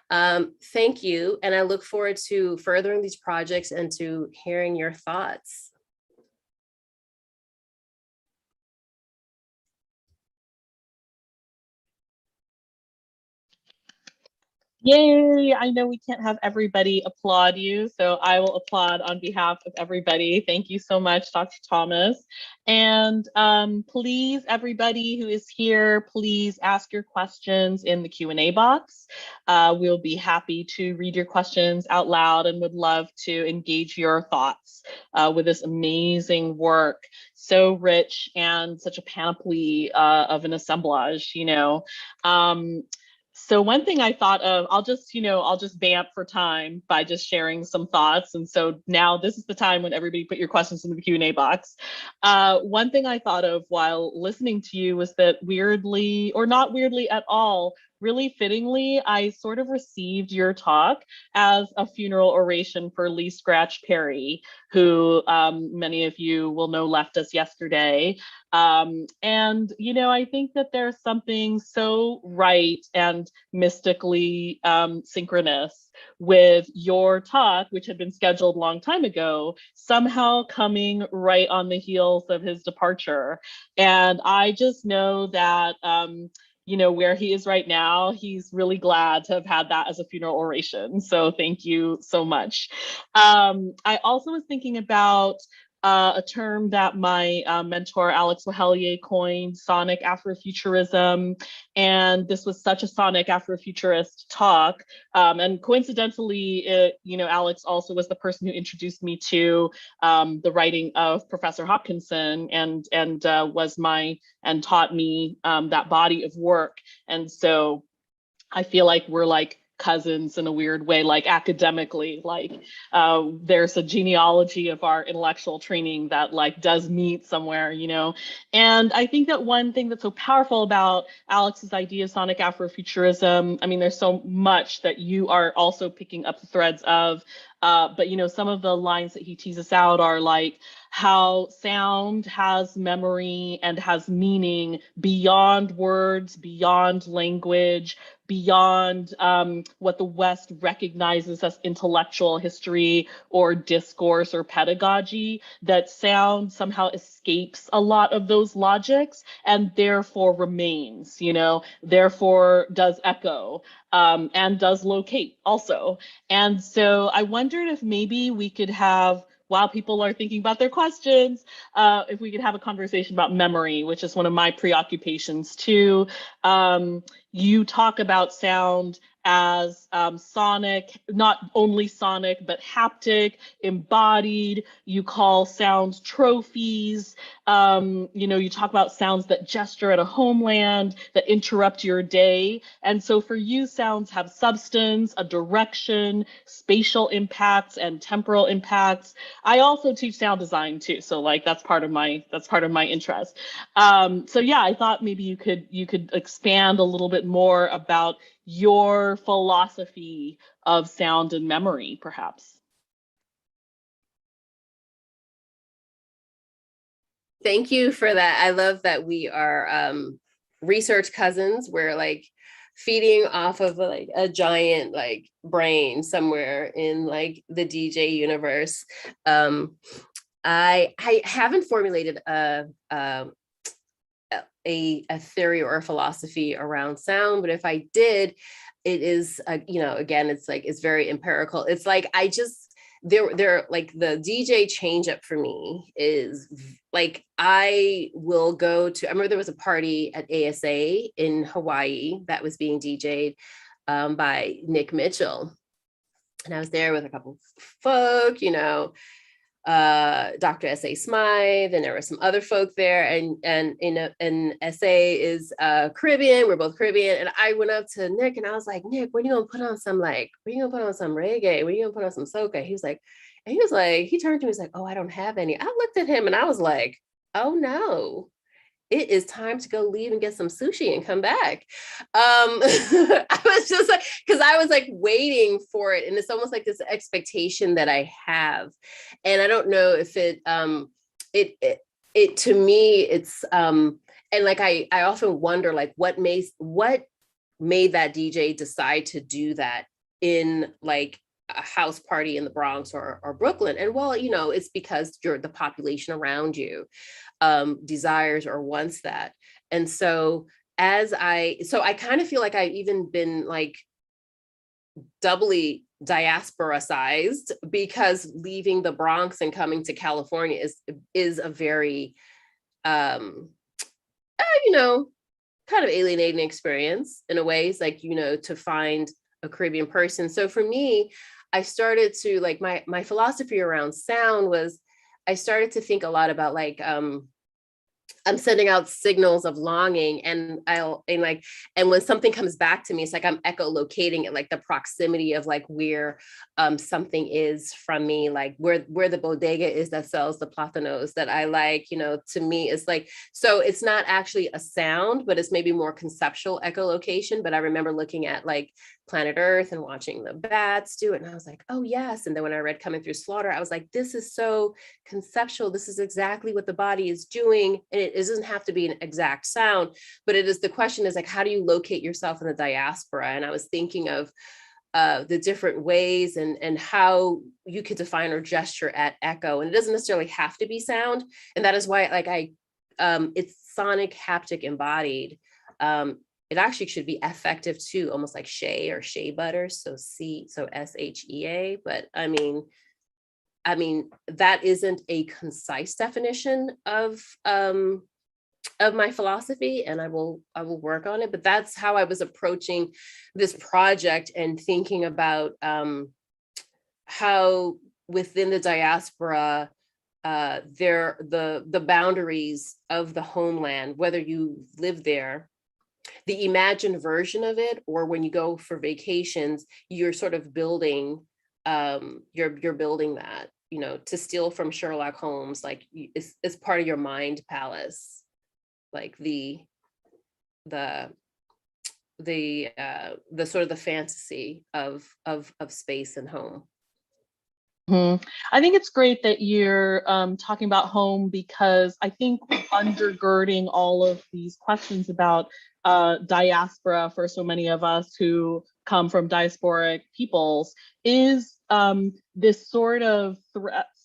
Thank you, and I look forward to furthering these projects and to hearing your thoughts. Yay! I know we can't have everybody applaud you, so I will applaud on behalf of everybody. Thank you so much, Dr. Thomas. And please, everybody who is here, please ask your questions in the Q&A box. We'll be happy to read your questions out loud and would love to engage your thoughts with this amazing work. So rich and such a panoply of an assemblage, you know. So one thing I thought of, I'll just vamp for time by just sharing some thoughts. And so now this is the time when everybody put your questions in the Q&A box. One thing I thought of while listening to you was that weirdly, or not weirdly at all, really fittingly, I sort of received your talk as a funeral oration for Lee Scratch Perry, who many of you will know left us yesterday. And, you know, I think that there's something so right and mystically synchronous with your talk, which had been scheduled a long time ago, somehow coming right on the heels of his departure. And I just know that, you know, where he is right now, he's really glad to have had that as a funeral oration. So thank you so much. I also was thinking about a term that my mentor, Alex Wahelier, coined, sonic Afrofuturism. And this was such a sonic Afrofuturist talk. And coincidentally, you know, Alex also was the person who introduced me to the writing of Professor Hopkinson and taught me that body of work. And so I feel like we're like cousins in a weird way, like academically, like there's a genealogy of our intellectual training that like does meet somewhere, you know. And I think that one thing that's so powerful about Alex's idea of sonic Afrofuturism, I mean, there's so much that you are also picking up the threads of, but you know, some of the lines that he teases out are like how sound has memory and has meaning beyond words, beyond language, beyond what the West recognizes as intellectual history or discourse or pedagogy, that sound somehow escapes a lot of those logics and therefore remains, you know, therefore does echo and does locate also. And so I wondered if maybe we could have, while people are thinking about their questions, if we could have a conversation about memory, which is one of my preoccupations too. You talk about sound as sonic, not only sonic, but haptic, embodied. You call sounds trophies. You know, you talk about sounds that gesture at a homeland, that interrupt your day. And so for you, sounds have substance, a direction, spatial impacts, and temporal impacts. I also teach sound design too, so like that's part of my interest. So yeah, I thought maybe you could expand a little bit more about your philosophy of sound and memory, perhaps. Thank you for that. I love that we are research cousins. We're like feeding off of like a giant like brain somewhere in like the DJ universe. I haven't formulated a theory or a philosophy around sound, but if I did, it is you know, again, it's like it's very empirical. It's like I just there like the DJ change up for me is like I will go to, I remember there was a party at ASA in Hawaii that was being DJ'd by Nick Mitchell, and I was there with a couple folk, you know, Dr. S.A. Smythe, and there were some other folk there, and S.A. is Caribbean, we're both Caribbean, and I went up to Nick and I was like, Nick, when are you gonna put on some like, when are you gonna put on some reggae? When are you gonna put on some soca? He was like, he turned to me, he's like, oh, I don't have any. I looked at him and I was like, oh no. it is time to go leave and get some sushi and come back. I was just like, because I was like waiting for it. And it's almost like this expectation that I have. And I don't know if it to me, it's, and like, I often wonder, like, what made that DJ decide to do that in like a house party in the Bronx or Brooklyn? And well, you know, it's because the population around you desires or wants that. And so I kind of feel like I've even been like doubly diaspora sized, because leaving the Bronx and coming to California is a very you know, kind of alienating experience in a way. It's like, you know, to find a Caribbean person. So for me, I started to like, my philosophy around sound was, I started to think a lot about like, I'm sending out signals of longing, and when something comes back to me, it's like I'm echolocating it, like the proximity of like where something is from me, like where the bodega is that sells the plátanos that I like, you know. To me, it's like, so it's not actually a sound, but it's maybe more conceptual echolocation. But I remember looking at like Planet Earth and watching the bats do it, and I was like, oh yes. And then when I read Coming Through Slaughter, I was like, this is so conceptual. This is exactly what the body is doing. And it doesn't have to be an exact sound, but it is, the question is like, how do you locate yourself in the diaspora? And I was thinking of the different ways and how you could define or gesture at echo. And it doesn't necessarily have to be sound. And that is why like it's sonic, haptic, embodied. It actually should be affective too, almost like shea or shea butter. So SHEA. But I mean, that isn't a concise definition of my philosophy, and I will work on it. But that's how I was approaching this project and thinking about how within the diaspora, the boundaries of the homeland, whether you live there, the imagined version of it, or when you go for vacations, you're sort of building, you're building that, you know, to steal from Sherlock Holmes, like it's part of your mind palace, like the sort of the fantasy of space and home. I think it's great that you're talking about home, because I think undergirding all of these questions about diaspora for so many of us who come from diasporic peoples is this sort of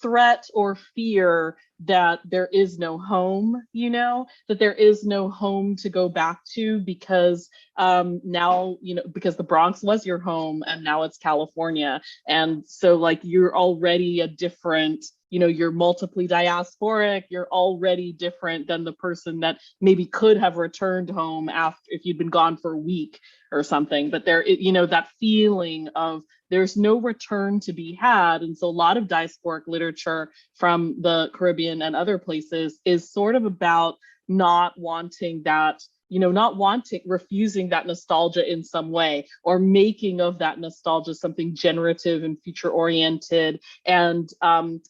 threat or fear that there is no home, you know, that there is no home to go back to, because now, you know, because the Bronx was your home and now it's California. And so like you're already a different, you know, you're multiply diasporic, you're already different than the person that maybe could have returned home after, if you'd been gone for a week or something. But there, you know, that feeling of there's no return to be had. And so a lot of diasporic literature from the Caribbean and other places is sort of about not wanting that, you know, refusing that nostalgia in some way, or making of that nostalgia something generative and future oriented. And,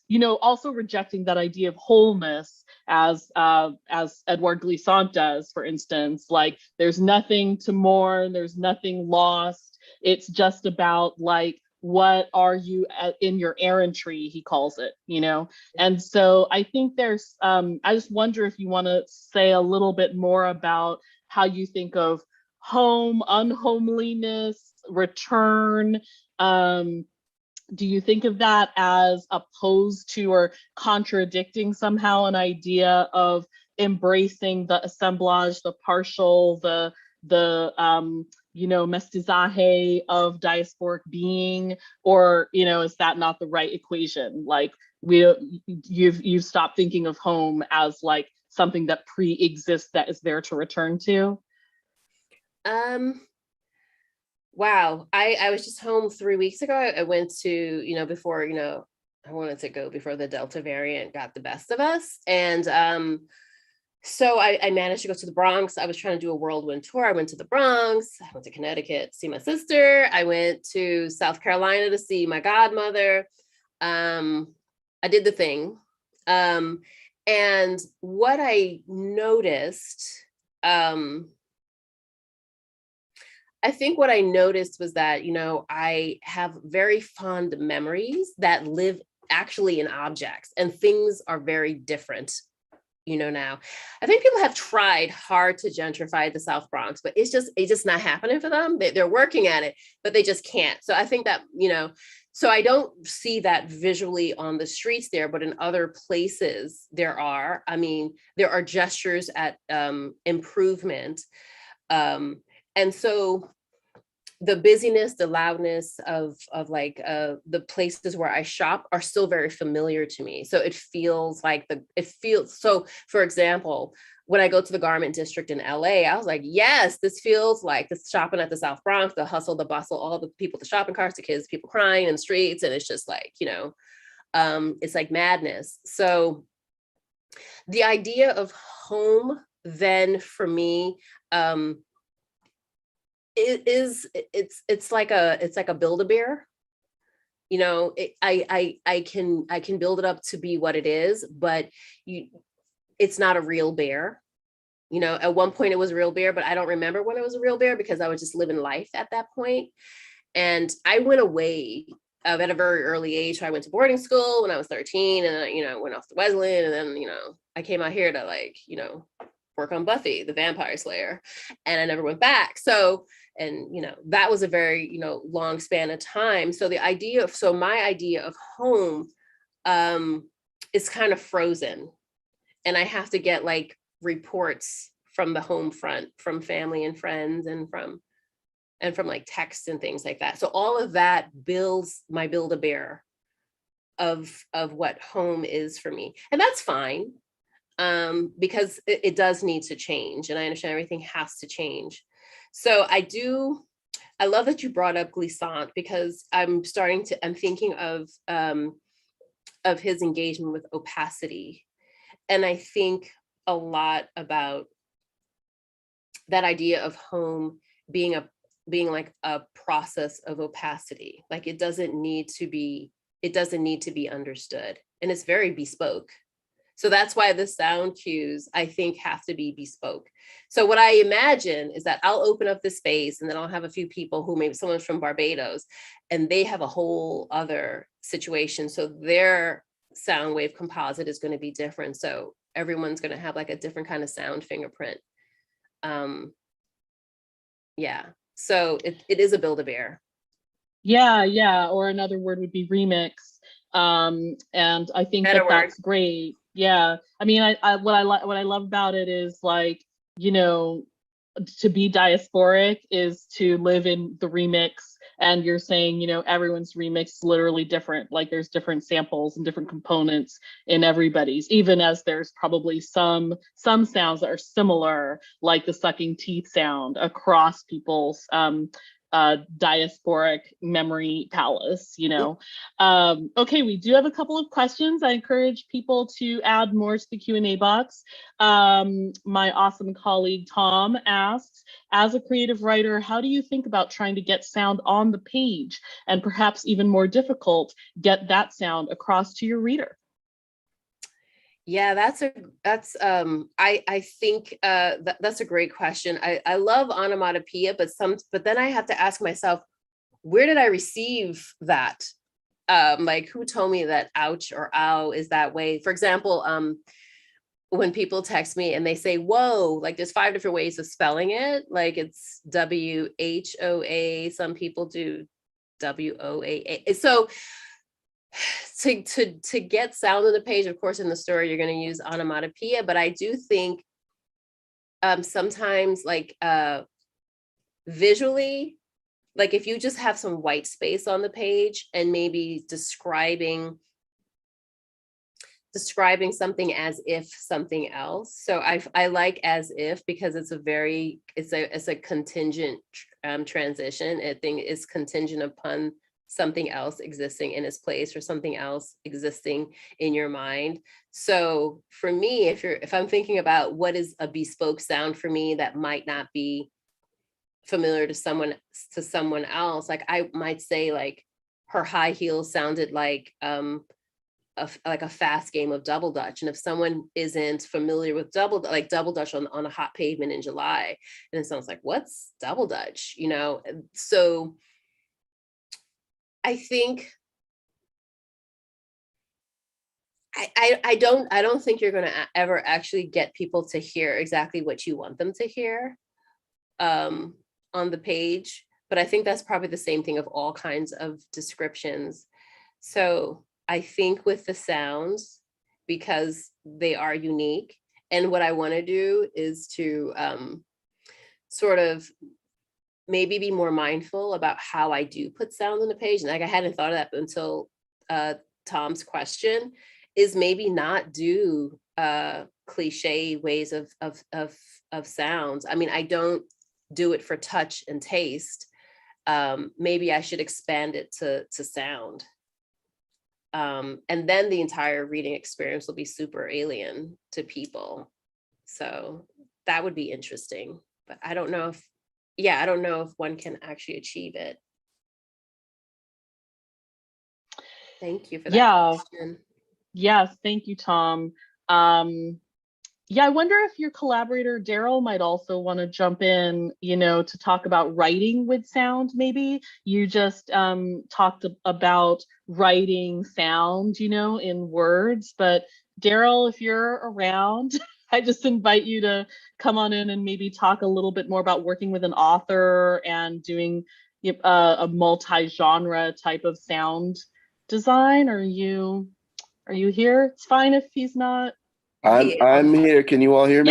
you know, also rejecting that idea of wholeness as Edouard Glissant does, for instance, like there's nothing to mourn, there's nothing lost. It's just about like, what are you in your errantry, he calls it, you know? And so I think there's, I just wonder if you want to say a little bit more about how you think of home, unhomeliness, return. Do you think of that as opposed to or contradicting somehow an idea of embracing the assemblage, the partial, the you know, mestizaje of diasporic being? Or, you know, is that not the right equation? Like you've stopped thinking of home as like something that pre-exists that is there to return to? Wow, I was just home 3 weeks ago. I went to, you know, before, you know, I wanted to go before the Delta variant got the best of us. And so I managed to go to the Bronx. I was trying to do a whirlwind tour. I went to the Bronx, I went to Connecticut to see my sister. I went to South Carolina to see my godmother. I did the thing. And what I noticed, I think what I noticed was that, you know, I have very fond memories that live actually in objects, and things are very different, you know, now. I think people have tried hard to gentrify the South Bronx, but it's just not happening for them. They're working at it, but they just can't. So I think that, you know, so I don't see that visually on the streets there, but in other places there are. I mean, there are gestures at improvement. And so the busyness, the loudness of like the places where I shop are still very familiar to me. So it feels like so, for example, when I go to the garment district in LA, I was like, yes, this feels like this shopping at the South Bronx, the hustle, the bustle, all the people, the shopping carts, the kids, people crying in the streets. And it's just like, you know, it's like madness. So the idea of home then for me, it's like a Build-A-Bear. You know, I can build it up to be what it is, but it's not a real bear. You know, at one point it was a real bear, but I don't remember when it was a real bear because I was just living life at that point. And I went away at a very early age. So I went to boarding school when I was 13, and then, you know, went off to Wesleyan, and then, you know, I came out here to, like, you know, work on Buffy the Vampire Slayer, and I never went back. So, and, you know, that was a very, you know, long span of time. So my idea of home is kind of frozen, and I have to get like reports from the home front, from family and friends, and from like texts and things like that. So all of that builds my Build-A-Bear of what home is for me. And that's fine, because it does need to change. And I understand everything has to change. So I love that you brought up Glissant, because I'm thinking of his engagement with opacity. And I think a lot about that idea of home being like a process of opacity. Like it doesn't need to be understood, and it's very bespoke. So that's why the sound cues, I think, have to be bespoke. So what I imagine is that I'll open up the space, and then I'll have a few people who, maybe someone's from Barbados, and they have a whole other situation. So their sound wave composite is going to be different. So everyone's going to have like a different kind of sound fingerprint. Yeah. So it is a Build-A-Bear. Yeah. Or another word would be remix. And I think that's great. Yeah. I mean, what I love about it is, like, you know, to be diasporic is to live in the remix. And you're saying, you know, everyone's remix is literally different. Like there's different samples and different components in everybody's, even as there's probably some sounds that are similar, like the sucking teeth sound across people's diasporic memory palace, you know. Okay, we do have a couple of questions. I encourage people to add more to the Q&A box. My awesome colleague Tom asks, as a creative writer, how do you think about trying to get sound on the page, and perhaps even more difficult, get that sound across to your reader? Yeah, I think that's a great question. I love onomatopoeia, but then I have to ask myself, where did I receive that? Like, who told me that ouch or ow is that way? For example, when people text me and they say, whoa, like there's 5 different ways of spelling it. Like it's WHOA, some people do WOAA. So to get sound on the page, of course, in the story, you're going to use onomatopoeia, but I do think sometimes, like visually, like if you just have some white space on the page and maybe describing something as if something else. So I like as if, because it's a contingent transition. I think it's contingent upon something else existing in its place, or something else existing in your mind. So for me, if I'm thinking about what is a bespoke sound for me that might not be familiar to someone else, like I might say, like her high heels sounded like like a fast game of double dutch. And if someone isn't familiar with double dutch on a hot pavement in July, and it sounds like, what's double dutch, you know? So I think I don't think you're going to ever actually get people to hear exactly what you want them to hear on the page, but I think that's probably the same thing of all kinds of descriptions. So I think with the sounds, because they are unique, and what I want to do is to sort of maybe be more mindful about how I do put sound on the page. And like, I hadn't thought of that until Tom's question, is maybe not do cliche ways of sounds. I mean, I don't do it for touch and taste. Maybe I should expand it to sound. And then the entire reading experience will be super alien to people. So that would be interesting, but I don't know if, I don't know if one can actually achieve it. Thank you for that question. Yes, thank you, Tom. Yeah, I wonder if your collaborator, Daryl, might also want to jump in, you know, to talk about writing with sound, maybe. You just talked about writing sound, you know, in words, but Daryl, if you're around, I just invite you to come on in and maybe talk a little bit more about working with an author and doing a multi-genre type of sound design. Are you here? It's fine if he's not. I'm here. Can you all hear me?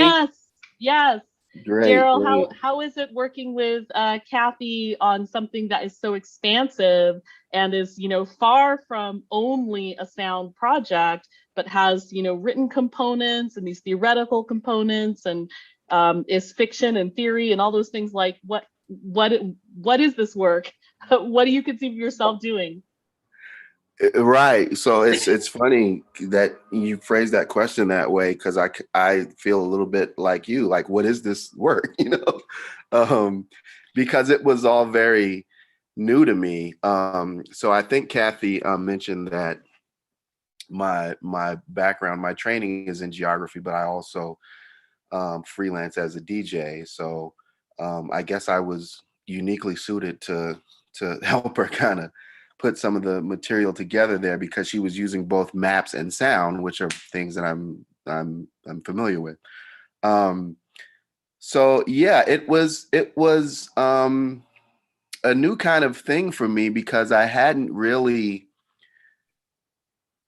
Yes. Great. Daryl, Great. how is it working with Cathy on something that is so expansive and is, you know, far from only a sound project, but has, you know, written components and these theoretical components, and is fiction and theory and all those things? Like, what is this work? What do you conceive of yourself doing? Right. So it's funny that you phrase that question that way, because I feel a little bit like you, like, what is this work? You know, because it was all very new to me. So I think Cathy mentioned that my background, my training is in geography, but I also freelance as a DJ. So I guess I was uniquely suited to help her kind of put some of the material together there, because she was using both maps and sound, which are things that I'm familiar with. So yeah, it was a new kind of thing for me, because I hadn't really,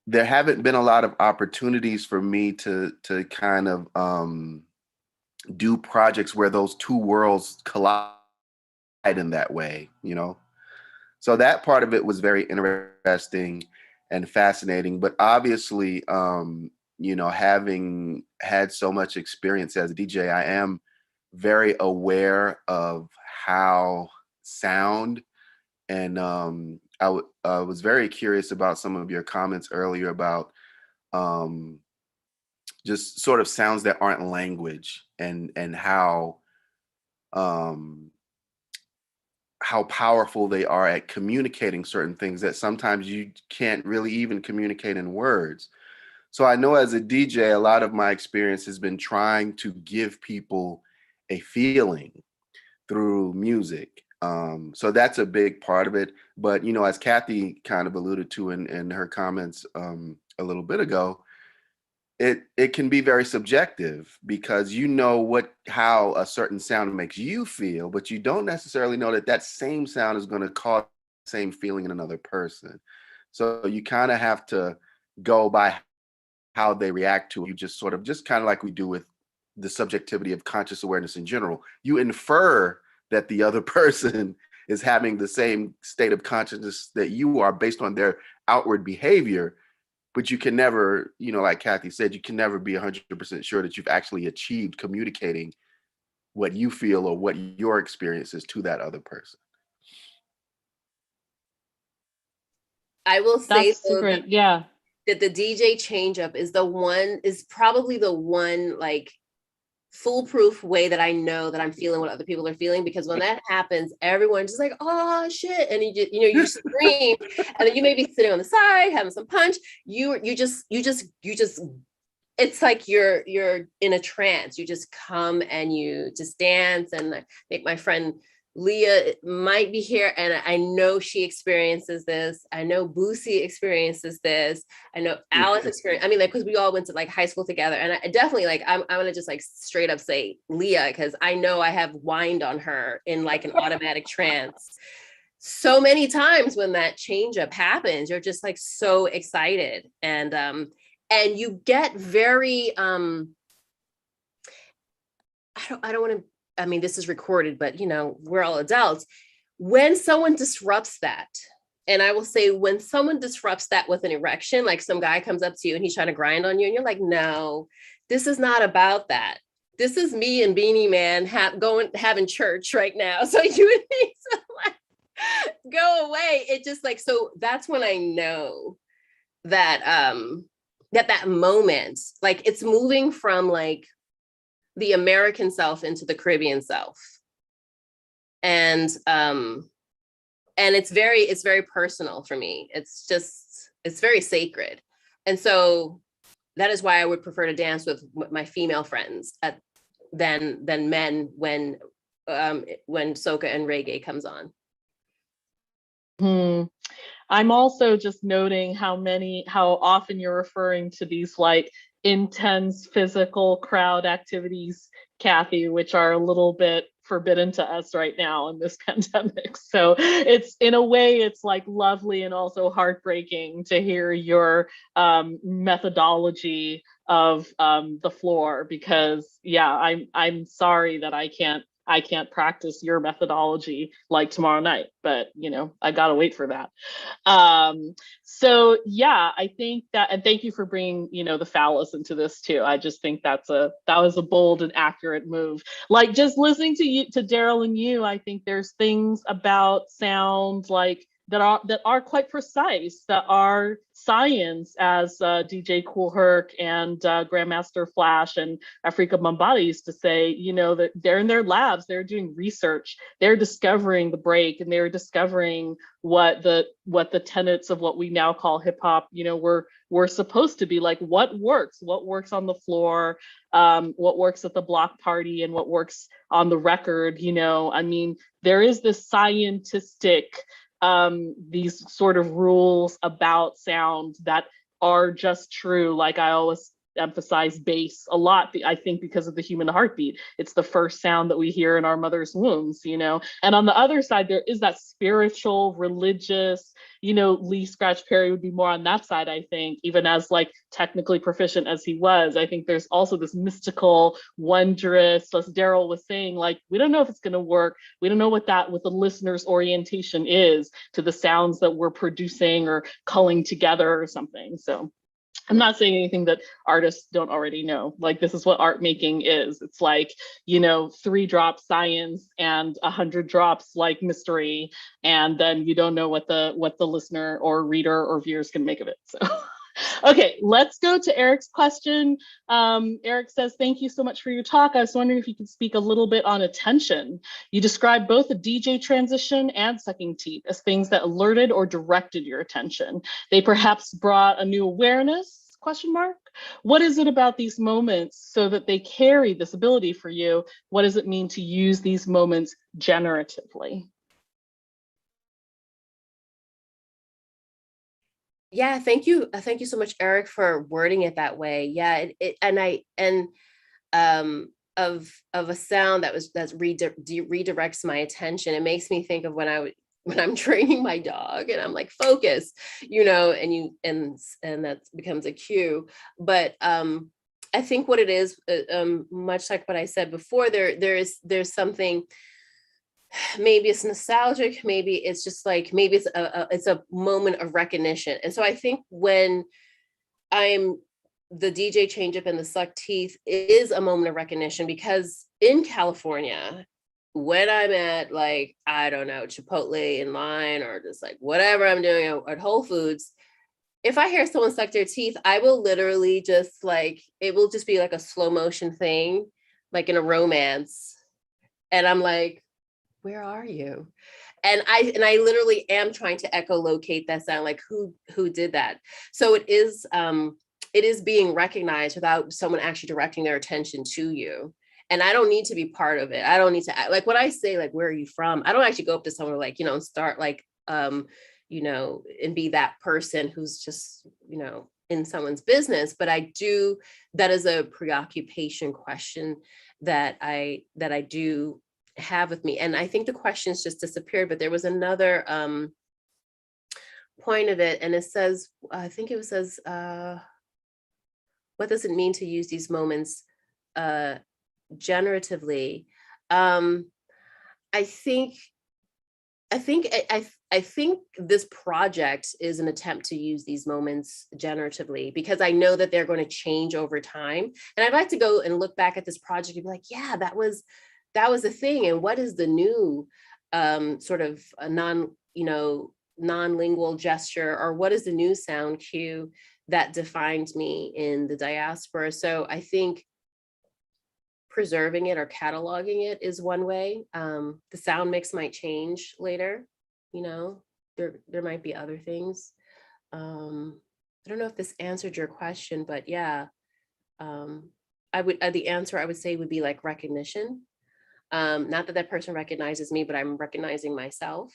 there haven't been a lot of opportunities for me to kind of do projects where those two worlds collide in that way, you know? So that part of it was very interesting and fascinating. But obviously, you know, having had so much experience as a DJ, I am very aware of how sound, and I was very curious about some of your comments earlier about um, just sort of sounds that aren't language, and um, how powerful they are at communicating certain things that sometimes you can't really even communicate in words. So I know as a DJ, a lot of my experience has been trying to give people a feeling through music. So that's a big part of it. But, you know, as Cathy kind of alluded to in her comments a little bit ago, it can be very subjective, because you know how a certain sound makes you feel, but you don't necessarily know that that same sound is going to cause the same feeling in another person. So you kind of have to go by how they react to it. You just sort of, just kind of like we do with the subjectivity of conscious awareness in general. You infer that the other person is having the same state of consciousness that you are based on their outward behavior. But you can never, you know, like Cathy said, you can never be 100% sure that you've actually achieved communicating what you feel or what your experience is to that other person. I will say, That's great. Yeah. that the DJ change up is probably the one like foolproof way that I know that I'm feeling what other people are feeling, because when that happens, everyone's just like, oh shit. And you just, you scream, and then you may be sitting on the side, having some punch. You just, it's like you're in a trance. You just come and you just dance. And I think my friend Leah might be here, and I know she experiences this. I know Boosie experiences this. I know Alice experiences. I mean, like, because we all went to like high school together, and I definitely like. I'm gonna just like straight up say Leah, because I know I have whined on her in like an automatic trance so many times. When that change up happens, you're just like so excited, and you get very I don't want to. I mean, this is recorded, but we're all adults. When someone disrupts that, and I will say, when someone disrupts that with an erection, like some guy comes up to you and he's trying to grind on you, and you're like, no, this is not about that. This is me and Beanie Man having church right now. So you would need to like go away. It just like, so that's when I know that that moment, like it's moving from like the American South into the Caribbean South. And it's very personal for me. It's very sacred. And so that is why I would prefer to dance with my female friends than men when soca and reggae comes on. I'm also just noting how often you're referring to these like intense physical crowd activities, Cathy, which are a little bit forbidden to us right now in this pandemic. So it's, in a way, it's like lovely and also heartbreaking to hear your methodology of the floor, because yeah, I'm sorry that I can't practice your methodology like tomorrow night, but I gotta wait for that. So yeah, I think that, and thank you for bringing the phallus into this too. I just think that was a bold and accurate move. Like, just listening to Daryl and you, I think there's things about sound like that are quite precise, that are science, as DJ Kool Herc and Grandmaster Flash and Afrika Bambaataa used to say, that they're in their labs, they're doing research, they're discovering the break, and they're discovering what the tenets of what we now call hip hop, were supposed to be like. What works on the floor, what works at the block party, and what works on the record. I mean, there is this scientific these sort of rules about sound that are just true. Like, I always emphasize bass a lot, I think, because of the human heartbeat. It's the first sound that we hear in our mother's wombs, and on the other side, there is that spiritual, religious, Lee Scratch Perry would be more on that side, I think, even as like technically proficient as he was. I think there's also this mystical, wondrous, as Daryl was saying, like, we don't know if it's going to work. We don't know what the listener's orientation is to the sounds that we're producing or culling together or something. So I'm not saying anything that artists don't already know. Like, this is what art making is. It's like, 3 drops science and 100 drops like mystery, and then you don't know what the listener or reader or viewers can make of it. So okay, let's go to Eric's question. Eric says, thank you so much for your talk. I was wondering if you could speak a little bit on attention. You described both a DJ transition and sucking teeth as things that alerted or directed your attention. They perhaps brought a new awareness, ? What is it about these moments so that they carry this ability for you? What does it mean to use these moments generatively? Yeah, thank you. Thank you so much, Eric, for wording it that way. Yeah, of a sound that redirects my attention. It makes me think of when I'm training my dog and I'm like, focus, and that becomes a cue. But I think what it is, much like what I said before, there's something. Maybe it's nostalgic, maybe it's just like, maybe it's a moment of recognition. And so I think when I'm the DJ change up and the suck teeth is a moment of recognition, because in California, when I'm at like, I don't know, Chipotle in line, or just like whatever I'm doing at Whole Foods, if I hear someone suck their teeth, I will literally just like, it will just be like a slow motion thing. like in a romance. And I'm like, where are you? And I literally am trying to echolocate that sound, like who did that? So it is being recognized without someone actually directing their attention to you. And I don't need to be part of it. I don't need to like when I say like, where are you from? I don't actually go up to someone like, you know, and start like, you know, and be that person who's just, you know, in someone's business. But I do, that is a preoccupation question that I do have with me. And I think the questions just disappeared, but there was another point of it. And it says, I think it says, what does it mean to use these moments generatively? I think this project is an attempt to use these moments generatively, because I know that they're going to change over time. And I'd like to go and look back at this project and be like, yeah, that was the thing. And what is the new sort of a non-lingual gesture, or what is the new sound cue that defined me in the diaspora? So I think preserving it or cataloging it is one way. The sound mix might change later, you know, there might be other things. I don't know if this answered your question, but yeah, the answer I would say would be like recognition. Not that person recognizes me, but I'm recognizing myself.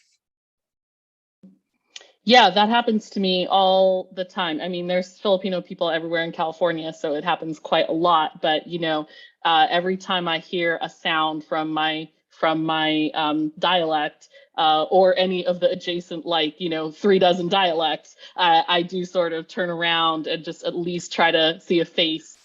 Yeah, that happens to me all the time. I mean, there's Filipino people everywhere in California, so it happens quite a lot. But you know, every time I hear a sound from my dialect or any of the adjacent, like, you know, 36 dialects, I do sort of turn around and just at least try to see a face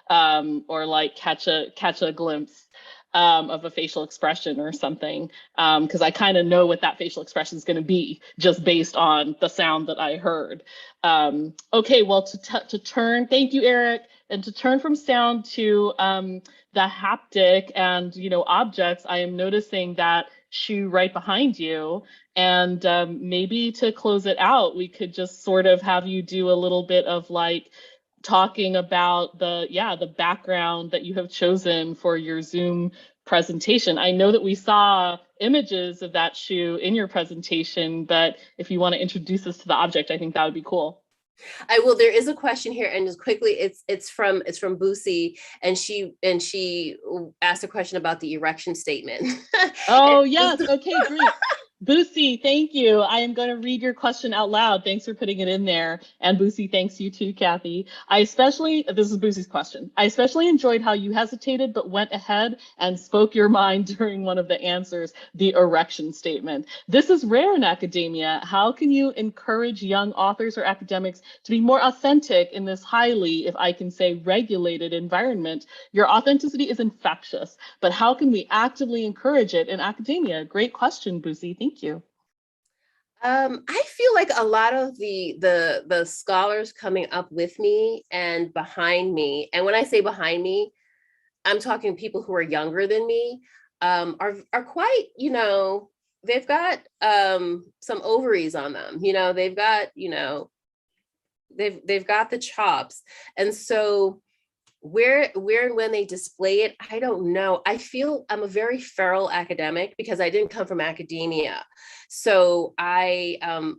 or like catch a glimpse of a facial expression or something, because I kind of know what that facial expression is going to be just based on the sound that I heard. Okay, well, to turn, thank you, Eric, and to turn from sound to the haptic and, you know, objects, I am noticing that shoe right behind you. And maybe to close it out, we could just sort of have you do a little bit of like talking about the background that you have chosen for your Zoom presentation. I know that we saw images of that shoe in your presentation, but if you want to introduce us to the object, I think that would be cool. I will. There is a question here, and just quickly, it's from Boosie, and she asked a question about the erection statement. Oh yes, okay, great. Boosie, thank you. I am going to read your question out loud. Thanks for putting it in there. And Boosie, thanks you too, Cathy. This is Boosie's question. I especially enjoyed how you hesitated but went ahead and spoke your mind during one of the answers, the erection statement. This is rare in academia. How can you encourage young authors or academics to be more authentic in this highly, if I can say, regulated environment? Your authenticity is infectious, but how can we actively encourage it in academia? Great question, Boosie. Thank you. I feel like a lot of the scholars coming up with me and behind me, and when I say behind me, I'm talking people who are younger than me, are quite, you know, they've got some ovaries on them, you know, they've got, you know, they've got the chops. And so where and when they display it, I don't know. I feel I'm a very feral academic because I didn't come from academia. So so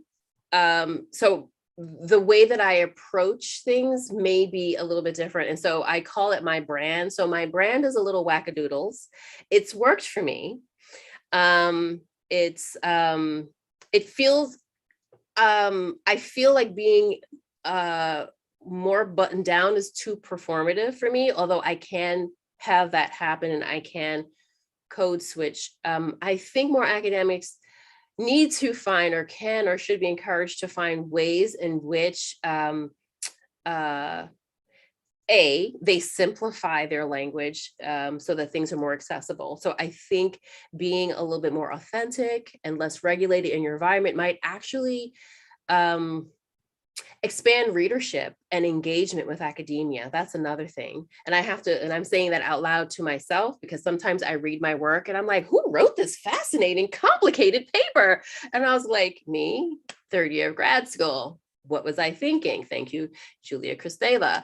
the way that I approach things may be a little bit different. And so I call it my brand. So my brand is a little wackadoodles. It's worked for me. It feels, I feel like being more buttoned down is too performative for me, although I can have that happen and I can code switch. I think more academics need to find, or can, or should be encouraged to find ways in which they simplify their language so that things are more accessible. So I think being a little bit more authentic and less regulated in your environment might actually expand readership and engagement with academia. That's another thing. And I'm saying that out loud to myself, because sometimes I read my work and I'm like, who wrote this fascinating, complicated paper? And I was like, me, third year of grad school. What was I thinking? Thank you, Julia Kristeva.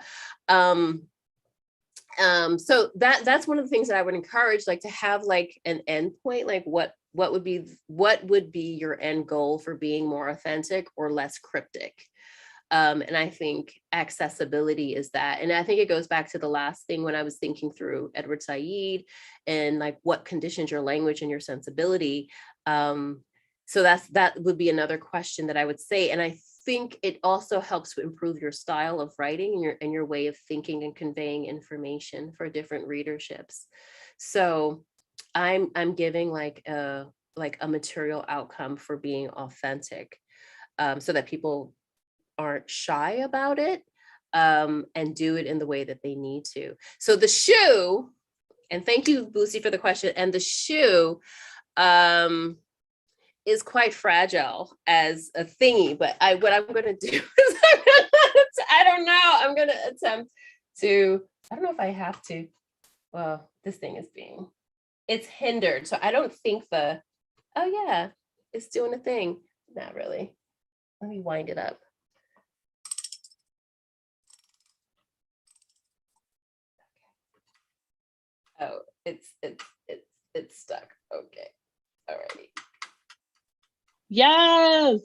So that's one of the things that I would encourage, like to have like an end point, like what would be your end goal for being more authentic or less cryptic. And I think accessibility is that. And I think it goes back to the last thing when I was thinking through Edward Said and like what conditions your language and your sensibility. So that would be another question that I would say. And I think it also helps to improve your style of writing and your way of thinking and conveying information for different readerships. So I'm giving like a material outcome for being authentic, so that people aren't shy about it, and do it in the way that they need to. So the shoe, and thank you, Boosie, for the question. And the shoe is quite fragile as a thingy, but what I'm going to do is I don't know. I'm going to attempt to, I don't know if I have to. Well, this thing is it's hindered. So I don't think oh yeah, it's doing a thing. Not really. Let me wind it up. Oh, it's stuck. Okay. Alrighty. Yes.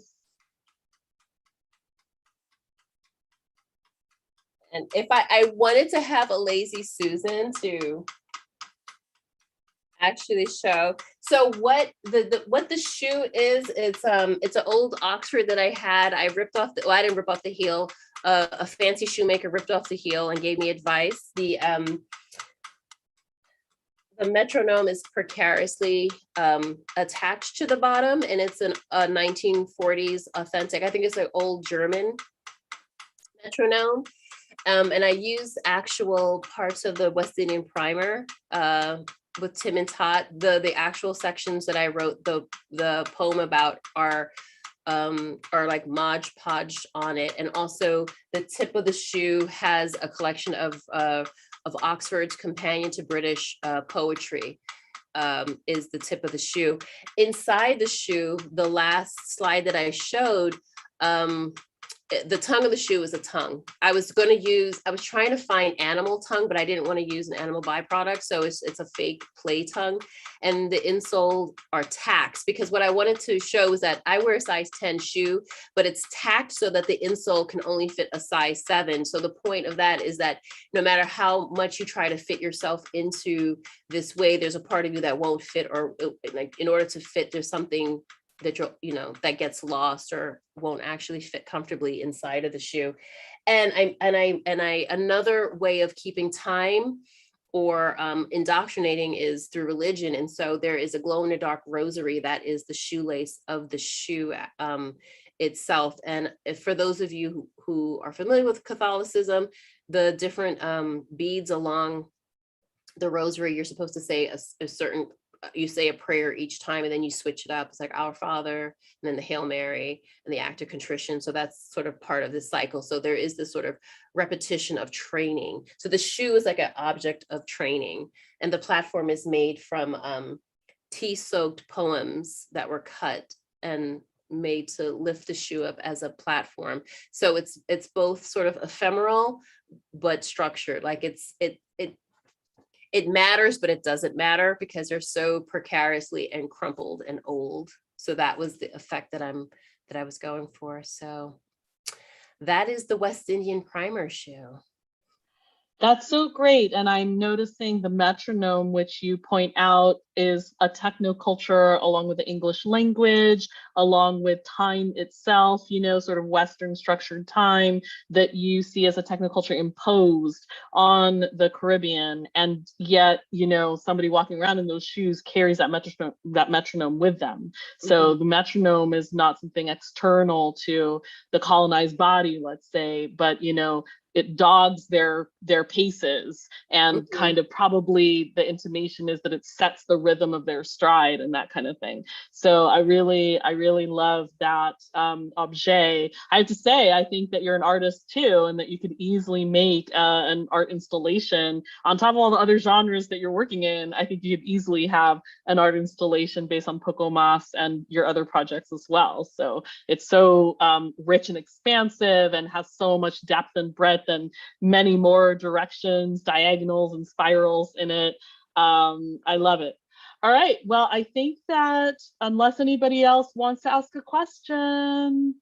And if I wanted to have a lazy Susan to actually show. So what the shoe is, it's an old Oxford that I had. I ripped off I didn't rip off the heel. A fancy shoemaker ripped off the heel and gave me advice. The metronome is precariously attached to the bottom, and it's a 1940s authentic. I think it's an old German metronome. And I use actual parts of the West Indian primer with Tim and Tot. The actual sections that I wrote the poem about are like Mod Podge on it. And also the tip of the shoe has a collection of Oxford's Companion to British Poetry, is the tip of the shoe. Inside the shoe, the last slide that I showed, the tongue of the shoe is a tongue. I was trying to find animal tongue, but I didn't want to use an animal byproduct. So it's a fake play tongue. And the insole are tacks, because what I wanted to show is that I wear a size 10 shoe, but it's tacked so that the insole can only fit a size 7. So the point of that is that no matter how much you try to fit yourself into this way, there's a part of you that won't fit, or like in order to fit, there's something that that gets lost or won't actually fit comfortably inside of the shoe. And I another way of keeping time or indoctrinating is through religion. And so there is a glow in the dark rosary that is the shoelace of the shoe itself. And for those of you who are familiar with Catholicism, the different beads along the rosary, you're supposed to say a certain, you say a prayer each time, and then you switch it up. It's like Our Father, and then the Hail Mary, and the act of contrition. So that's sort of part of this cycle. So there is this sort of repetition of training. So the shoe is like an object of training, and the platform is made from tea-soaked poems that were cut and made to lift the shoe up as a platform. So it's both sort of ephemeral but structured. Like it matters, but it doesn't matter because they're so precariously and crumpled and old. So that was the effect that I was going for. So that is the West Indian primer shoe. That's so great. And I'm noticing the metronome, which you point out is a technoculture along with the English language, along with time itself, sort of Western structured time that you see as a technoculture imposed on the Caribbean. And yet, somebody walking around in those shoes carries that metronome with them. So the metronome is not something external to the colonized body, let's say, but, it dogs their paces, and kind of probably the intimation is that it sets the rhythm of their stride and that kind of thing. So I really love that objet. I have to say, I think that you're an artist too, and that you could easily make an art installation on top of all the other genres that you're working in. I think you could easily have an art installation based on PoCo Mas and your other projects as well. So it's so rich and expansive and has so much depth and breadth and many more directions, diagonals and spirals in it. I love it. All right, well, I think that unless anybody else wants to ask a question,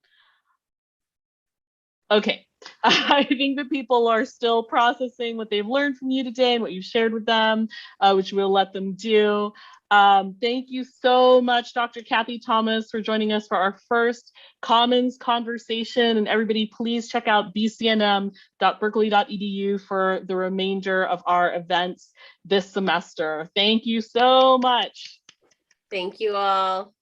okay. I think that people are still processing what they've learned from you today and what you've shared with them, which we'll let them do. Thank you so much, Dr. Cathy Thomas, for joining us for our first Commons conversation. And everybody, please check out bcnm.berkeley.edu for the remainder of our events this semester. Thank you so much. Thank you all.